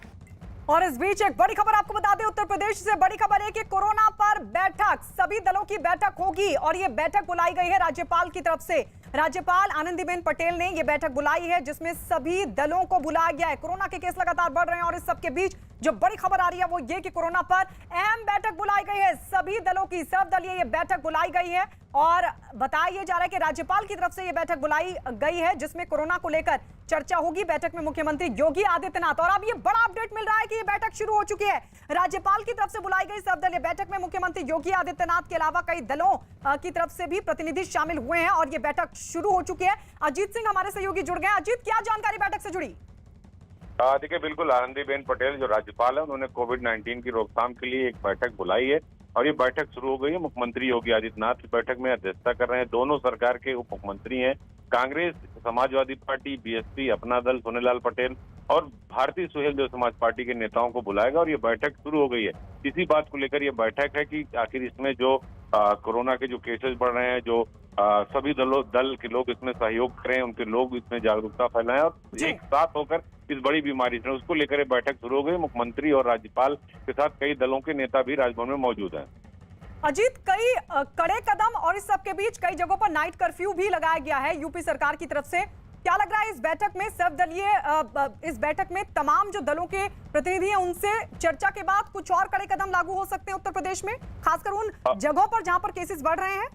और इस बीच एक बड़ी खबर आपको बता दें, उत्तर प्रदेश से बड़ी खबर है कि कोरोना पर बैठक, सभी दलों की बैठक होगी और ये बैठक बुलाई गई है राज्यपाल की तरफ से। राज्यपाल आनंदीबेन पटेल ने ये बैठक बुलाई है जिसमें सभी दलों को बुलाया गया है। कोरोना के केस लगातार बढ़ रहे हैं और इस सबके बीच जो बड़ी खबर आ रही है वो ये कि कोरोना पर अहम बैठक बुलाई गई है। सभी दलों की सर्वदलीय ये बैठक बुलाई गई है और बताया जा रहा है कि राज्यपाल की तरफ से ये बैठक बुलाई गई है जिसमें कोरोना को लेकर चर्चा होगी। बैठक में मुख्यमंत्री योगी आदित्यनाथ, और अब ये बड़ा अपडेट मिल रहा है कि ये बैठक शुरू हो चुकी है। राज्यपाल की तरफ से बुलाई गई सर्वदलीय बैठक में मुख्यमंत्री योगी आदित्यनाथ के अलावा कई दलों की तरफ से भी प्रतिनिधि शामिल हुए हैं और ये बैठक शुरू हो चुकी है। अजीत सिंह हमारे सहयोगी जुड़ गए हैं। अजीत, क्या जानकारी बैठक से जुड़ी? देखिए, बिल्कुल आनंदीबेन पटेल जो राज्यपाल है उन्होंने कोविड-19 की रोकथाम के लिए एक बैठक बुलाई है और ये बैठक शुरू हो गई है। मुख्यमंत्री योगी आदित्यनाथ की बैठक में अध्यक्षता कर रहे हैं। दोनों सरकार के उप मुख्यमंत्री हैं, कांग्रेस, समाजवादी पार्टी, BSP, अपना दल, सोनेलाल पटेल और भारतीय सुहेलदेव समाज पार्टी के नेताओं को बुलाएगा और ये बैठक शुरू हो गई है। इसी बात को लेकर ये बैठक है कि आखिर इसमें जो कोरोना के जो केसेस बढ़ रहे हैं, जो सभी दल के लोग इसमें सहयोग करें, उनके लोग इसमें जागरूकता फैलाएं और एक साथ होकर इस बड़ी बीमारी से उसको लेकर ये बैठक शुरू हो गई। मुख्यमंत्री और राज्यपाल के साथ कई दलों के नेता भी राजभवन में मौजूद हैं। अजीत, कई कड़े कदम और इस सबके बीच कई जगहों पर नाइट कर्फ्यू भी लगाया गया है यूपी सरकार की तरफ से। क्या लग रहा है इस बैठक में सर्वदलीय इस बैठक में तमाम जो दलों के प्रतिनिधि हैं उनसे चर्चा के बाद कुछ और कड़े कदम लागू हो सकते हैं उत्तर प्रदेश में, खासकर उन जगहों पर जहां पर केसेस बढ़ रहे हैं?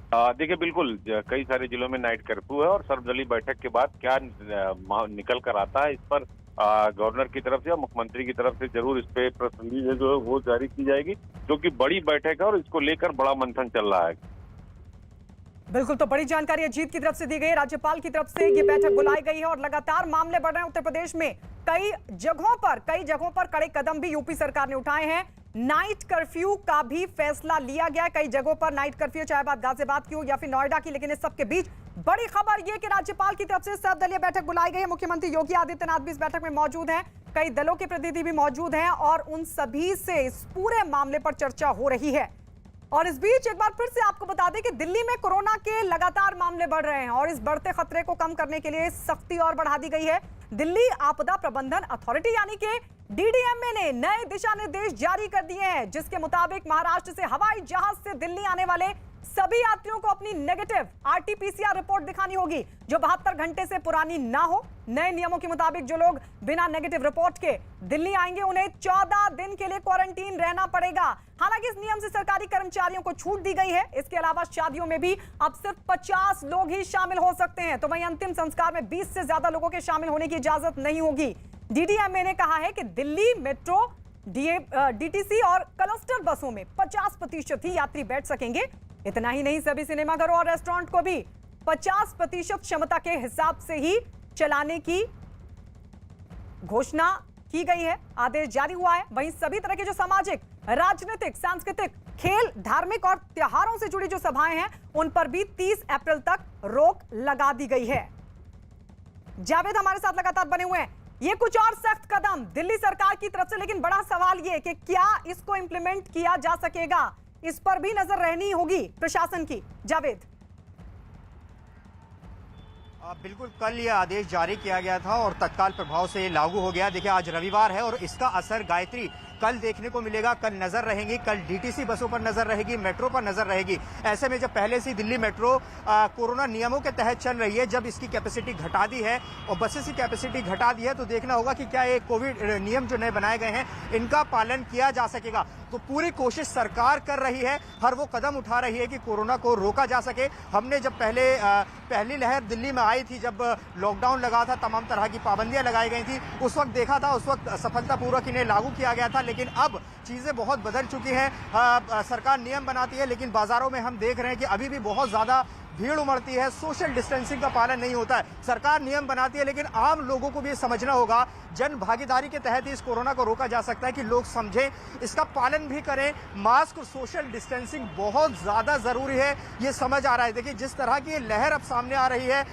देखिए, बिल्कुल कई सारे जिलों में नाइट कर्फ्यू है और सर्वदलीय बैठक के बाद क्या निकल कर आता है इस पर गवर्नर की तरफ से या मुख्यमंत्री की तरफ से जरूर इस पे प्रेस रिलीज जो है वो जारी की जाएगी, क्योंकि बड़ी बैठक है और इसको लेकर बड़ा मंथन चल रहा है। बिल्कुल, तो बड़ी जानकारी अजीत की तरफ से दी गई। राज्यपाल की तरफ से ये बैठक बुलाई गई है और लगातार मामले बढ़ रहे हैं उत्तर प्रदेश में। कई जगहों पर कड़े कदम भी यूपी सरकार ने उठाए हैं। नाइट कर्फ्यू का भी फैसला लिया गया है कई जगहों पर, नाइट कर्फ्यू, चाहे बात गाजियाबाद की हो या फिर नोएडा की। लेकिन इस सबके बीच बड़ी खबर यह कि राज्यपाल की तरफ से सर्वदलीय बैठक बुलाई गई है। मुख्यमंत्री योगी आदित्यनाथ भी इस बैठक में मौजूद हैं, कई दलों के प्रतिनिधि भी मौजूद हैं और उन सभी से इस पूरे मामले पर चर्चा हो रही है। और इस बीच एक बार फिर से आपको बता दें कि दिल्ली में कोरोना के लगातार मामले बढ़ रहे हैं और इस बढ़ते खतरे को कम करने के लिए सख्ती और बढ़ा दी गई है। दिल्ली आपदा प्रबंधन अथॉरिटी यानी कि DDMA ने नए दिशा निर्देश जारी कर दिए हैं, जिसके मुताबिक महाराष्ट्र से हवाई जहाज से दिल्ली आने वाले सभी यात्रियों को अपनी नेगेटिव RT-PCR रिपोर्ट दिखानी होगी जो 72 घंटे से पुरानी ना हो। नए नियमों के मुताबिक जो लोग बिना नेगेटिव रिपोर्ट के दिल्ली आएंगे उन्हें 14 दिन के लिए क्वारंटीन रहना पड़ेगा। हालांकि इस नियम से सरकारी कर्मचारियों को छूट दी गई है। इसके अलावा शादियों में भी अब सिर्फ 50 लोग ही शामिल हो सकते हैं, तो वहीं अंतिम संस्कार में 20 से ज्यादा लोगों के शामिल होने की इजाजत नहीं होगी। DDMA ने कहा है कि दिल्ली मेट्रो, DTC और क्लस्टर बसों में 50% ही यात्री बैठ सकेंगे। इतना ही नहीं, सभी सिनेमाघरों और रेस्टोरेंट को भी 50% क्षमता के हिसाब से ही चलाने की घोषणा की गई है, आदेश जारी हुआ है। वहीं सभी तरह के जो सामाजिक, राजनीतिक, सांस्कृतिक, खेल, धार्मिक और त्योहारों से जुड़ी जो सभाएं हैं उन पर भी 30 अप्रैल तक रोक लगा दी गई है। जावेद हमारे साथ लगातार बने हुए हैं। ये कुछ और सख्त कदम दिल्ली सरकार की तरफ से, लेकिन बड़ा सवाल ये कि क्या इसको इंप्लीमेंट किया जा सकेगा, इस पर भी नजर रहनी होगी प्रशासन की। जावेद, बिल्कुल, कल यह आदेश जारी किया गया था और तत्काल प्रभाव से लागू हो गया। देखिए, आज रविवार है और इसका असर गायत्री कल देखने को मिलेगा। कल नजर रहेगी, कल DTC बसों पर नजर रहेगी, मेट्रो पर नजर रहेगी। ऐसे में जब पहले से दिल्ली मेट्रो कोरोना नियमों के तहत चल रही है, जब इसकी कैपेसिटी घटा दी है और बसेस की कैपेसिटी घटा दी है, तो देखना होगा कि क्या ये कोविड नियम जो नए बनाए गए हैं इनका पालन किया जा सकेगा। तो पूरी कोशिश सरकार कर रही है, हर वो कदम उठा रही है कि कोरोना को रोका जा सके। हमने जब पहली लहर दिल्ली में आई थी, जब लॉकडाउन लगा था, तमाम तरह की पाबंदियां लगाई गई थी, उस वक्त देखा था, उस वक्त सफलतापूर्वक इन्हें लागू किया गया था। लेकिन अब चीजें बहुत बदल चुकी हैं। सरकार नियम बनाती है, लेकिन बाजारों में हम देख रहे हैं कि अभी भी बहुत ज्यादा भीड़ उमड़ती है, सोशल डिस्टेंसिंग का पालन नहीं होता है। सरकार नियम बनाती है, लेकिन आम लोगों को भी समझना होगा, जन भागीदारी के तहत ही इस कोरोना को रोका जा सकता है कि लोग समझें, इसका पालन भी करें। मास्क, सोशल डिस्टेंसिंग बहुत ज्यादा जरूरी है, ये समझ आ रहा है। देखिए जिस तरह की लहर अब सामने आ रही है,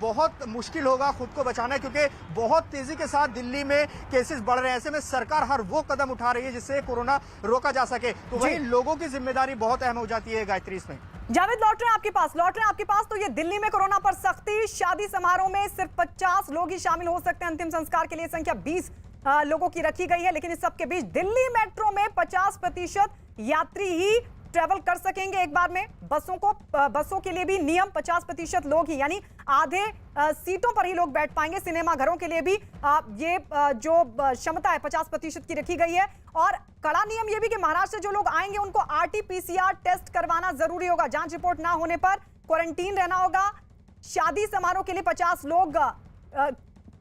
बहुत मुश्किल होगा खुद को बचाना, क्योंकि बहुत तेजी के साथ दिल्ली में केसेस बढ़ रहे हैं। ऐसे में सरकार हर वो कदम उठा रही है जिससे कोरोना रोका जा सके। तो वही लोगों की जिम्मेदारी बहुत अहम हो जाती है गायत्री इसमें। जावेद, लौट रहे हैं आपके पास। तो ये दिल्ली में कोरोना पर सख्ती, शादी समारोह में सिर्फ 50 लोग ही शामिल हो सकते हैं, अंतिम संस्कार के लिए संख्या 20 लोगों की रखी गई है। लेकिन इस सबके बीच दिल्ली मेट्रो में 50% यात्री ही ट्रेवल कर सकेंगे एक बार में। बसों के लिए भी नियम 50% लोग ही, यानी आधे सीटों पर ही लोग बैठ पाएंगे। सिनेमा घरों के लिए भी ये जो क्षमता है 50% की रखी गई है। और कड़ा नियम ये भी कि महाराष्ट्र से जो लोग आएंगे उनको RT-PCR टेस्ट करवाना जरूरी होगा। जांच रिपोर्ट ना होने पर क्वारंटीन रहना होगा। शादी समारोह के लिए 50 लोग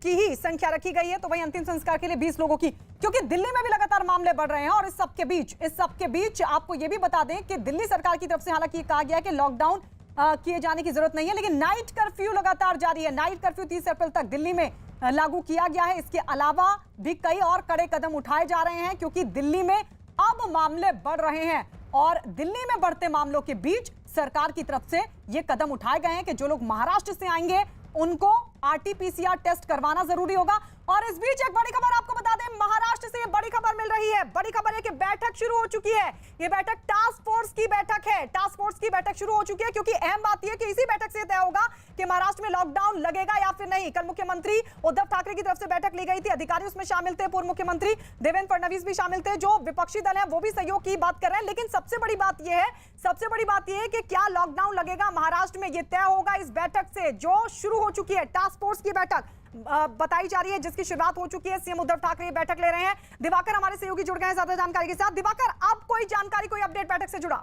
की ही संख्या रखी गई है, तो वहीं अंतिम संस्कार के लिए 20 लोगों की, क्योंकि दिल्ली में भी लगातार मामले बढ़ रहे हैं। और इस सबके बीच आपको यह भी बता दें कि दिल्ली सरकार की तरफ से हालांकि कहा गया है कि लॉकडाउन किए जाने की जरूरत नहीं है, लेकिन नाइट कर्फ्यू लगातार जारी है। नाइट कर्फ्यू 30 अप्रैल तक दिल्ली में लागू किया गया है। इसके अलावा भी कई और कड़े कदम उठाए जा रहे हैं, क्योंकि दिल्ली में अब मामले बढ़ रहे हैं। और दिल्ली में बढ़ते मामलों के बीच सरकार की तरफ से ये कदम उठाए गए हैं कि जो लोग महाराष्ट्र से आएंगे उनको RT-PCR टेस्ट करवाना जरूरी होगा। और इस बीच एक बड़ी खबर आपको बता दें, महाराष्ट्र से ये बड़ी खबर मिल रही है। बड़ी खबर है कि बैठक शुरू हो चुकी है। ये बैठक टास्क फोर्स की बैठक है। टास्क फोर्स की बैठक शुरू हो चुकी है, क्योंकि अहम बात यह है कि इसी बैठक से तय होगा कि महाराष्ट्र में लॉकडाउन लगेगा या फिर नहीं। कल मुख्यमंत्री उद्धव ठाकरे की तरफ से बैठक ली गई थी, अधिकारी उसमें शामिल थे, पूर्व मुख्यमंत्री देवेंद्र फडणवीस भी शामिल थे। जो विपक्षी दल है वो भी सहयोग की बात कर रहे हैं। लेकिन सबसे बड़ी बात यह है कि क्या लॉकडाउन लगेगा महाराष्ट्र में, यह तय होगा इस बैठक से, जो शुरू हो चुकी है। टास्क फोर्स की बैठक बताई जा रही है, जिसकी शुरुआत हो चुकी है। सीएम उद्धव ठाकरे बैठक ले रहे हैं। दिवाकर हमारे सहयोगी जुड़ गए हैं ज्यादा जानकारी के साथ। दिवाकर, अब कोई जानकारी, कोई अपडेट बैठक से जुड़ा?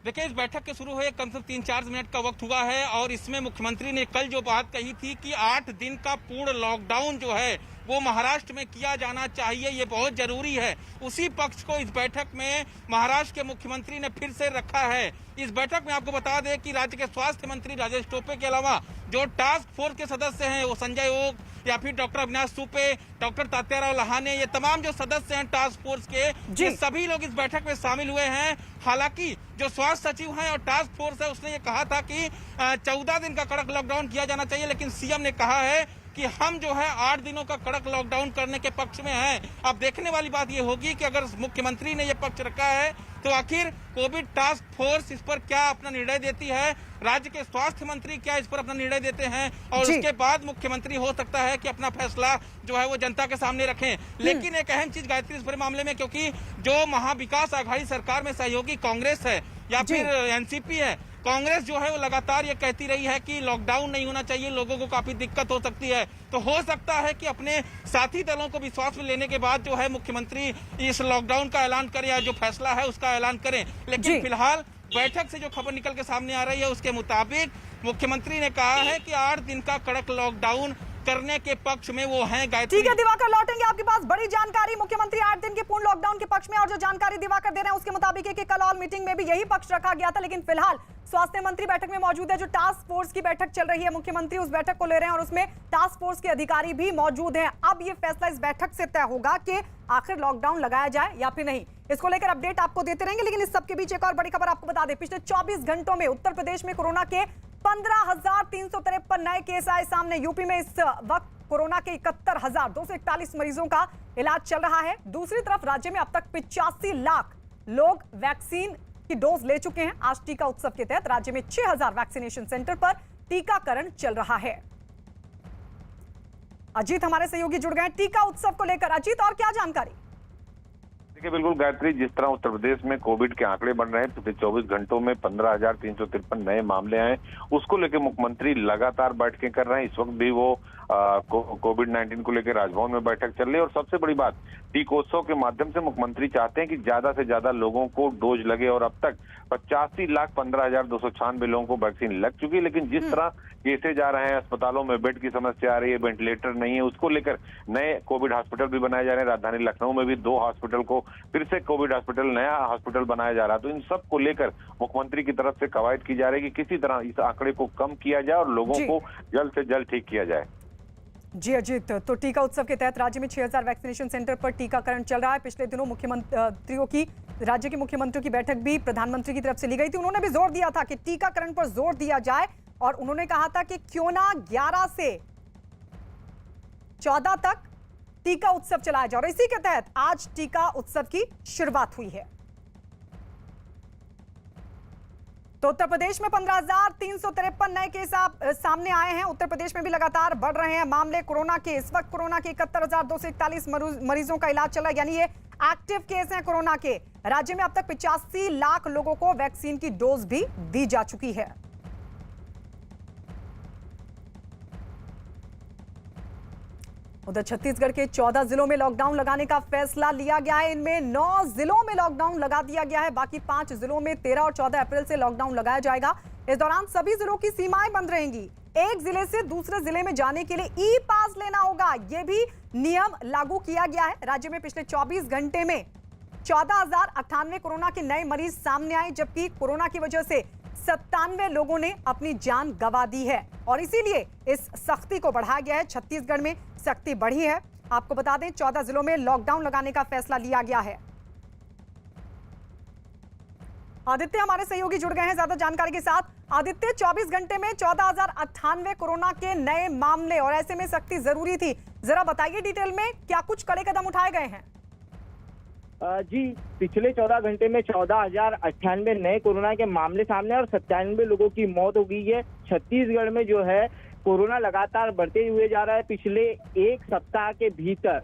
देखिए, इस बैठक के शुरू हुए कम से कम 3-4 मिनट का वक्त हुआ है, और इसमें मुख्यमंत्री ने कल जो बात कही थी कि 8 दिन का पूर्ण लॉकडाउन जो है वो महाराष्ट्र में किया जाना चाहिए, ये बहुत जरूरी है। उसी पक्ष को इस बैठक में महाराष्ट्र के मुख्यमंत्री ने फिर से रखा है। इस बैठक में आपको बता दें कि राज्य के स्वास्थ्य मंत्री राजेश टोपे के अलावा जो टास्क फोर्स के सदस्य हैं, वो संजय ओक या फिर डॉक्टर अविनाश सुपे, डॉक्टर तात्याराव लहाने, ये तमाम जो सदस्य हैं टास्क फोर्स के, ये सभी लोग इस बैठक में शामिल हुए हैं। हालांकि जो स्वास्थ्य सचिव हैं और टास्क फोर्स है, उसने ये कहा था कि 14 दिन का कड़क लॉकडाउन किया जाना चाहिए, लेकिन सीएम ने कहा है कि हम जो है 8 दिनों का कड़क लॉकडाउन करने के पक्ष में हैं। अब देखने वाली बात ये होगी कि अगर मुख्यमंत्री ने ये पक्ष रखा है तो आखिर कोविड टास्क फोर्स इस पर क्या अपना निर्णय देती है, राज्य के स्वास्थ्य मंत्री क्या इस पर अपना निर्णय देते हैं, और उसके बाद मुख्यमंत्री हो सकता है कि अपना फैसला जो है वो जनता के सामने रखें। लेकिन एक अहम चीज गायत्री इस पूरे मामले में, क्योंकि जो महाविकास आघाड़ी सरकार में सहयोगी कांग्रेस है या फिर एनसीपी है, कांग्रेस जो है वो लगातार ये कहती रही है कि लॉकडाउन नहीं होना चाहिए, लोगों को काफी दिक्कत हो सकती है। तो हो सकता है कि अपने साथी दलों को विश्वास में लेने के बाद जो है मुख्यमंत्री इस लॉकडाउन का ऐलान करें या जो फैसला है उसका ऐलान करें। लेकिन फिलहाल बैठक से जो खबर निकल के सामने आ रही है उसके मुताबिक मुख्यमंत्री ने कहा है कि 8 दिन का कड़क लॉकडाउन करने के पक्ष में वो हैं। गायत्री, ठीक है दिवाकर, लौटेंगे आपके पास। बड़ी जानकारी, मुख्यमंत्री 8 दिन के पूर्ण लॉकडाउन के पक्ष में, और जो जानकारी दिवाकर दे रहे हैं उसके मुताबिक है कि कल ऑल मीटिंग में भी यही पक्ष रखा गया था। लेकिन फिलहाल स्वास्थ्य मंत्री बैठक में मौजूद है। जो टास्क फोर्स की बैठक चल रही है, मुख्यमंत्री उस बैठक को ले रहे हैं और उसमें टास्क फोर्स के अधिकारी भी मौजूद हैं। अब ये फैसला इस बैठक से तय होगा कि आखिर लॉकडाउन लगाया जाए या फिर नहीं। इसको लेकर अपडेट आपको देते रहेंगे। लेकिन इस सबके बीच एक और बड़ी खबर आपको बता दें, पिछले 24 घंटों में उत्तर प्रदेश में कोरोना के 15,353 नए केस आए सामने। यूपी में इस वक्त कोरोना के 71,241 मरीजों का इलाज चल रहा है। दूसरी तरफ राज्य में अब तक 85 लाख लोग वैक्सीन की डोज ले चुके हैं। आज टीका उत्सव के तहत राज्य में 6,000 वैक्सीनेशन सेंटर पर टीकाकरण चल रहा है। अजीत हमारे सहयोगी जुड़ गए टीका उत्सव को लेकर। अजीत, और क्या जानकारी? देखिए बिल्कुल गायत्री, जिस तरह उत्तर प्रदेश में कोविड के आंकड़े बढ़ रहे हैं, पिछले 24 घंटों में 15,353 नए मामले आए, उसको लेकर मुख्यमंत्री लगातार बैठकें कर रहे हैं। इस वक्त भी वो कोविड-19 को लेकर राजभवन में बैठक चल रही है। और सबसे बड़ी बात, टीकोत्सव के माध्यम से मुख्यमंत्री चाहते हैं कि ज्यादा से ज्यादा लोगों को डोज लगे और अब तक 85,15,296 लोगों को वैक्सीन लग चुकी है। लेकिन जिस तरह केसेज आ रहे हैं, अस्पतालों में बेड की समस्या आ रही है, वेंटिलेटर नहीं है, उसको लेकर नए कोविड हॉस्पिटल भी बनाए जा रहे हैं। राजधानी लखनऊ में भी 2 हॉस्पिटल को फिर से कोविड हॉस्पिटल, नया हॉस्पिटल बनाया जा रहा है। तो इन सब को लेकर मुख्यमंत्री की तरफ से कवायद की जा रही है कि किसी तरह इस आंकड़े को कम किया जाए और लोगों को जल्द से जल्द ठीक किया जाए। जी अजीत, तो टीका उत्सव के तहत राज्य में 6000 वैक्सीनेशन सेंटर पर टीकाकरण चल रहा है। पिछले दिनों राज्य के मुख्यमंत्रियों की बैठक भी प्रधानमंत्री की तरफ से ली गई थी। उन्होंने भी जोर दिया था कि टीकाकरण पर जोर दिया जाए और उन्होंने कहा था कि क्यों ना 11 से 14 तक टीका उत्सव चलाया जाए और इसी के तहत आज टीका उत्सव की शुरुआत हुई है। तो उत्तर प्रदेश में 15,353 नए केस सामने आए हैं। उत्तर प्रदेश में भी लगातार बढ़ रहे हैं मामले कोरोना के। इस वक्त कोरोना के 71,241 मरीजों का इलाज चल रहा है, यानी ये एक्टिव केस हैं कोरोना के। राज्य में अब तक 85 लाख लोगों को वैक्सीन की डोज भी दी जा चुकी है। उधर छत्तीसगढ़ के 14 जिलों में लॉकडाउन लगाने का फैसला लिया गया है। इनमें 9 जिलों में लॉकडाउन लगा दिया गया है। बाकी 5 जिलों में 13 और 14 अप्रैल से लॉकडाउन लगाया जाएगा। इस दौरान सभी जिलों की सीमाएं बंद रहेंगी। एक जिले से दूसरे जिले में जाने के लिए ई पास लेना होगा, यह भी नियम लागू किया गया है। राज्य में पिछले 24 घंटे में 14,098 कोरोना के नए मरीज सामने आए, जबकि कोरोना की वजह से 97 लोगों ने अपनी जान गंवा दी है और इसीलिए इस सख्ती को बढ़ाया गया है। छत्तीसगढ़ में सख्ती बढ़ी है। आपको बता दें 14 जिलों में लॉकडाउन लगाने का फैसला लिया गया है। आदित्य हमारे सहयोगी जुड़ गए हैं ज्यादा जानकारी के साथ। आदित्य, 24 घंटे में 14,098 कोरोना के नए मामले और ऐसे में सख्ती जरूरी थी। जरा बताइए डिटेल में क्या कुछ कड़े कदम उठाए गए हैं? जी, पिछले 14 घंटे में 14,098 नए कोरोना के मामले सामने और 97 लोगों की मौत हो गई है। छत्तीसगढ़ में जो है कोरोना लगातार बढ़ते हुए जा रहा है। पिछले एक सप्ताह के भीतर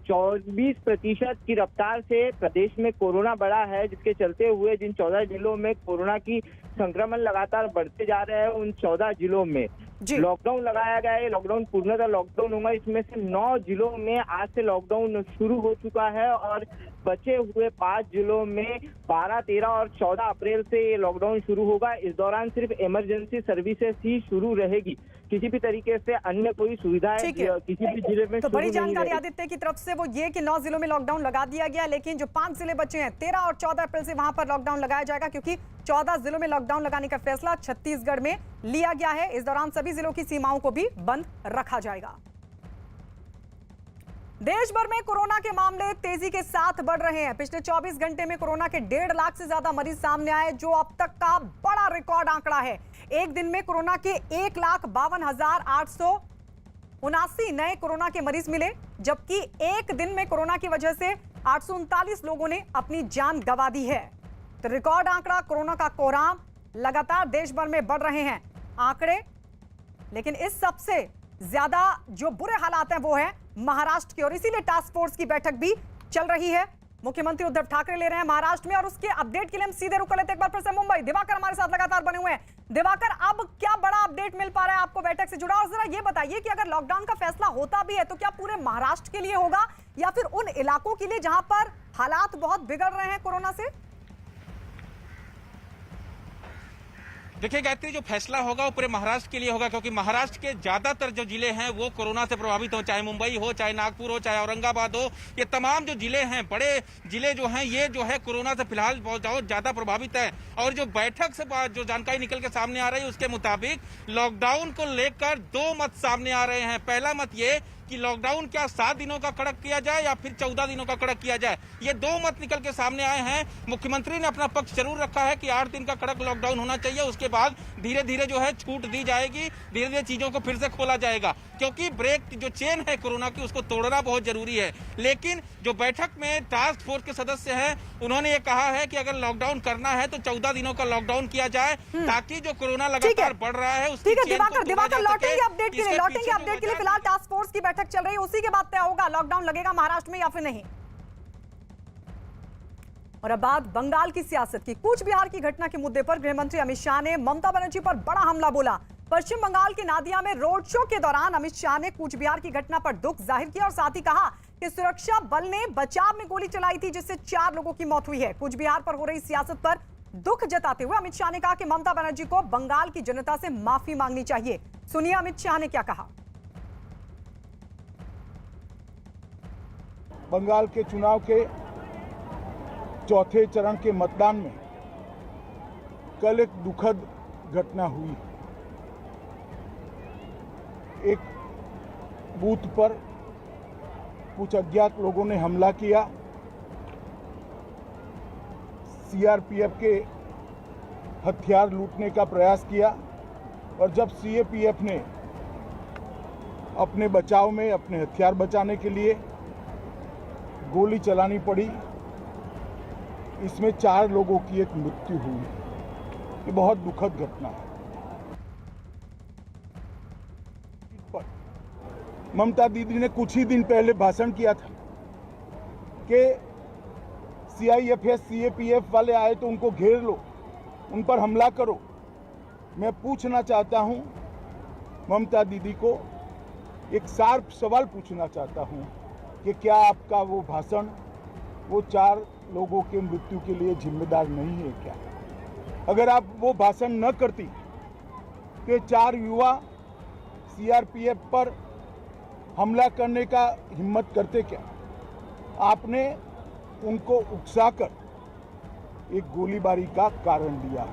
24% की रफ्तार से प्रदेश में कोरोना बढ़ा है, जिसके चलते हुए जिन 14 जिलों में कोरोना की संक्रमण लगातार बढ़ते जा रहे हैं, उन 14 जिलों में लॉकडाउन लगाया गया है। लॉकडाउन पूर्णतः लॉकडाउन होगा। इसमें से 9 जिलों में आज से लॉकडाउन शुरू हो चुका है और बचे हुए 5 जिलों में 12, 13 और 14 अप्रैल से ये लॉकडाउन शुरू होगा। इस दौरान सिर्फ इमरजेंसी सर्विसेज ही शुरू रहेगी। किसी भी तरीके से अन्य कोई सुविधाएं किसी भी जिले में तो बड़ी जानकारी आदित्य की तरफ से वो ये कि 9 जिलों में लॉकडाउन लगा दिया गया, लेकिन जो 5 जिले बचे हैं 13 और 14 अप्रैल से वहां पर लॉकडाउन लगाया जाएगा, क्योंकि 14 जिलों में लॉकडाउन लगाने का फैसला छत्तीसगढ़ में लिया गया है। इस दौरान सभी जिलों की सीमाओं को भी बंद रखा जाएगा। देश भर में कोरोना के मामले तेजी के साथ बढ़ रहे हैं। पिछले 24 घंटे में कोरोना के 1.5 लाख से ज्यादा मरीज सामने आए, जो अब तक का बड़ा रिकॉर्ड आंकड़ा है। एक दिन में कोरोना के 1,52,879 नए कोरोना के मरीज मिले, जबकि एक दिन में कोरोना की वजह से 839 लोगों ने अपनी जान गंवा दी है। तो रिकॉर्ड आंकड़ा कोरोना का कोहराम लगातार देश भर में बढ़ रहे हैं आंकड़े। लेकिन इस सबसे ज्यादा जो बुरे हालात हैं वो है महाराष्ट्र की, और इसीलिए टास्क फोर्स की बैठक भी चल रही है। मुख्यमंत्री उद्धव ठाकरे ले रहे हैं महाराष्ट्र में, और उसके अपडेट के लिए हम सीधे रुक लेते हैं एक बार फिर से मुंबई। दिवाकर हमारे साथ लगातार बने हुए हैं। दिवाकर, अब क्या बड़ा अपडेट मिल पा रहा है आपको बैठक से जुड़ा? और जरा ये बताइए कि अगर लॉकडाउन का फैसला होता भी है तो क्या पूरे महाराष्ट्र के लिए होगा या फिर उन इलाकों के लिए जहां पर हालात बहुत बिगड़ रहे हैं कोरोना से? देखिए गायत्री, जो फैसला होगा वो पूरे महाराष्ट्र के लिए होगा, क्योंकि महाराष्ट्र के ज्यादातर जो जिले हैं वो कोरोना से प्रभावित हो, चाहे मुंबई हो, चाहे नागपुर हो, चाहे औरंगाबाद हो। ये तमाम जो जिले हैं, बड़े जिले जो हैं, ये जो है कोरोना से फिलहाल बहुत ज्यादा प्रभावित है। और जो बैठक से जो जानकारी निकल के सामने आ रही है उसके मुताबिक लॉकडाउन को लेकर 2 मत सामने आ रहे हैं। पहला मत ये कि लॉकडाउन क्या 7 दिनों का कड़क किया जाए या फिर 14 दिनों का कड़क किया जाए, ये 2 मत निकल के सामने आए हैं। मुख्यमंत्री ने अपना पक्ष जरूर रखा है कि 8 दिन का कड़क लॉकडाउन होना चाहिए, उसके बाद धीरे धीरे जो है छूट दी जाएगी, धीरे धीरे चीजों को फिर से खोला जाएगा, क्योंकि ब्रेक जो चेन है कोरोना की उसको तोड़ना बहुत जरूरी है। लेकिन जो बैठक में टास्क फोर्स के सदस्य हैं उन्होंने ये कहा है कि अगर लॉकडाउन करना है तो 14 दिनों का लॉकडाउन किया जाए, ताकि जो कोरोना लगातार बढ़ रहा है उसकी चेन को तोड़ा जा सके। लौटेंगे अपडेट के लिए फिलहाल टास्क फोर्स की बैठक चल रही है, उसी के बाद तय होगा लॉकडाउन लगेगा महाराष्ट्र में या फिर नहीं। और अब बात बंगाल की सियासत की। कूच बिहार की घटना के मुद्दे पर गृह मंत्री अमित शाह ने ममता बनर्जी पर बड़ा हमला बोला। पश्चिम बंगाल के नादिया में रोड शो के दौरान अमित शाह ने कूच बिहार की घटना पर दुख जाहिर किया और साथ ही कहा कि सुरक्षा बल ने बचाव में गोली चलाई थी, जिससे 4 लोगों की मौत हुई है। कूच बिहार पर हो रही सियासत पर दुख जताते हुए अमित शाह ने कहा कि ममता बनर्जी को बंगाल की जनता से माफी मांगनी चाहिए। सुनिए अमित शाह ने क्या कहा। बंगाल के चुनाव के चौथे चरण के मतदान में कल एक दुखद घटना हुई। एक बूथ पर कुछ अज्ञात लोगों ने हमला किया। सीआरपीएफ के हथियार लूटने का प्रयास किया और जब सीएपीएफ ने अपने बचाव में, अपने हथियार बचाने के लिए गोली चलानी पड़ी, इसमें 4 लोगों की एक मृत्यु हुई। ये बहुत दुखद घटना है। ममता दीदी ने कुछ ही दिन पहले भाषण किया था कि सीआईएफएस सीएपीएफ वाले आए तो उनको घेर लो, उन पर हमला करो। मैं पूछना चाहता हूं, ममता दीदी को एक शार्प सवाल पूछना चाहता हूं कि क्या आपका वो भाषण वो 4 लोगों के मृत्यु के लिए जिम्मेदार नहीं है क्या? अगर आप वो भाषण न करती कि 4 युवा सीआरपीएफ पर हमला करने का हिम्मत करते क्या? आपने उनको उकसाकर एक गोलीबारी का कारण दिया।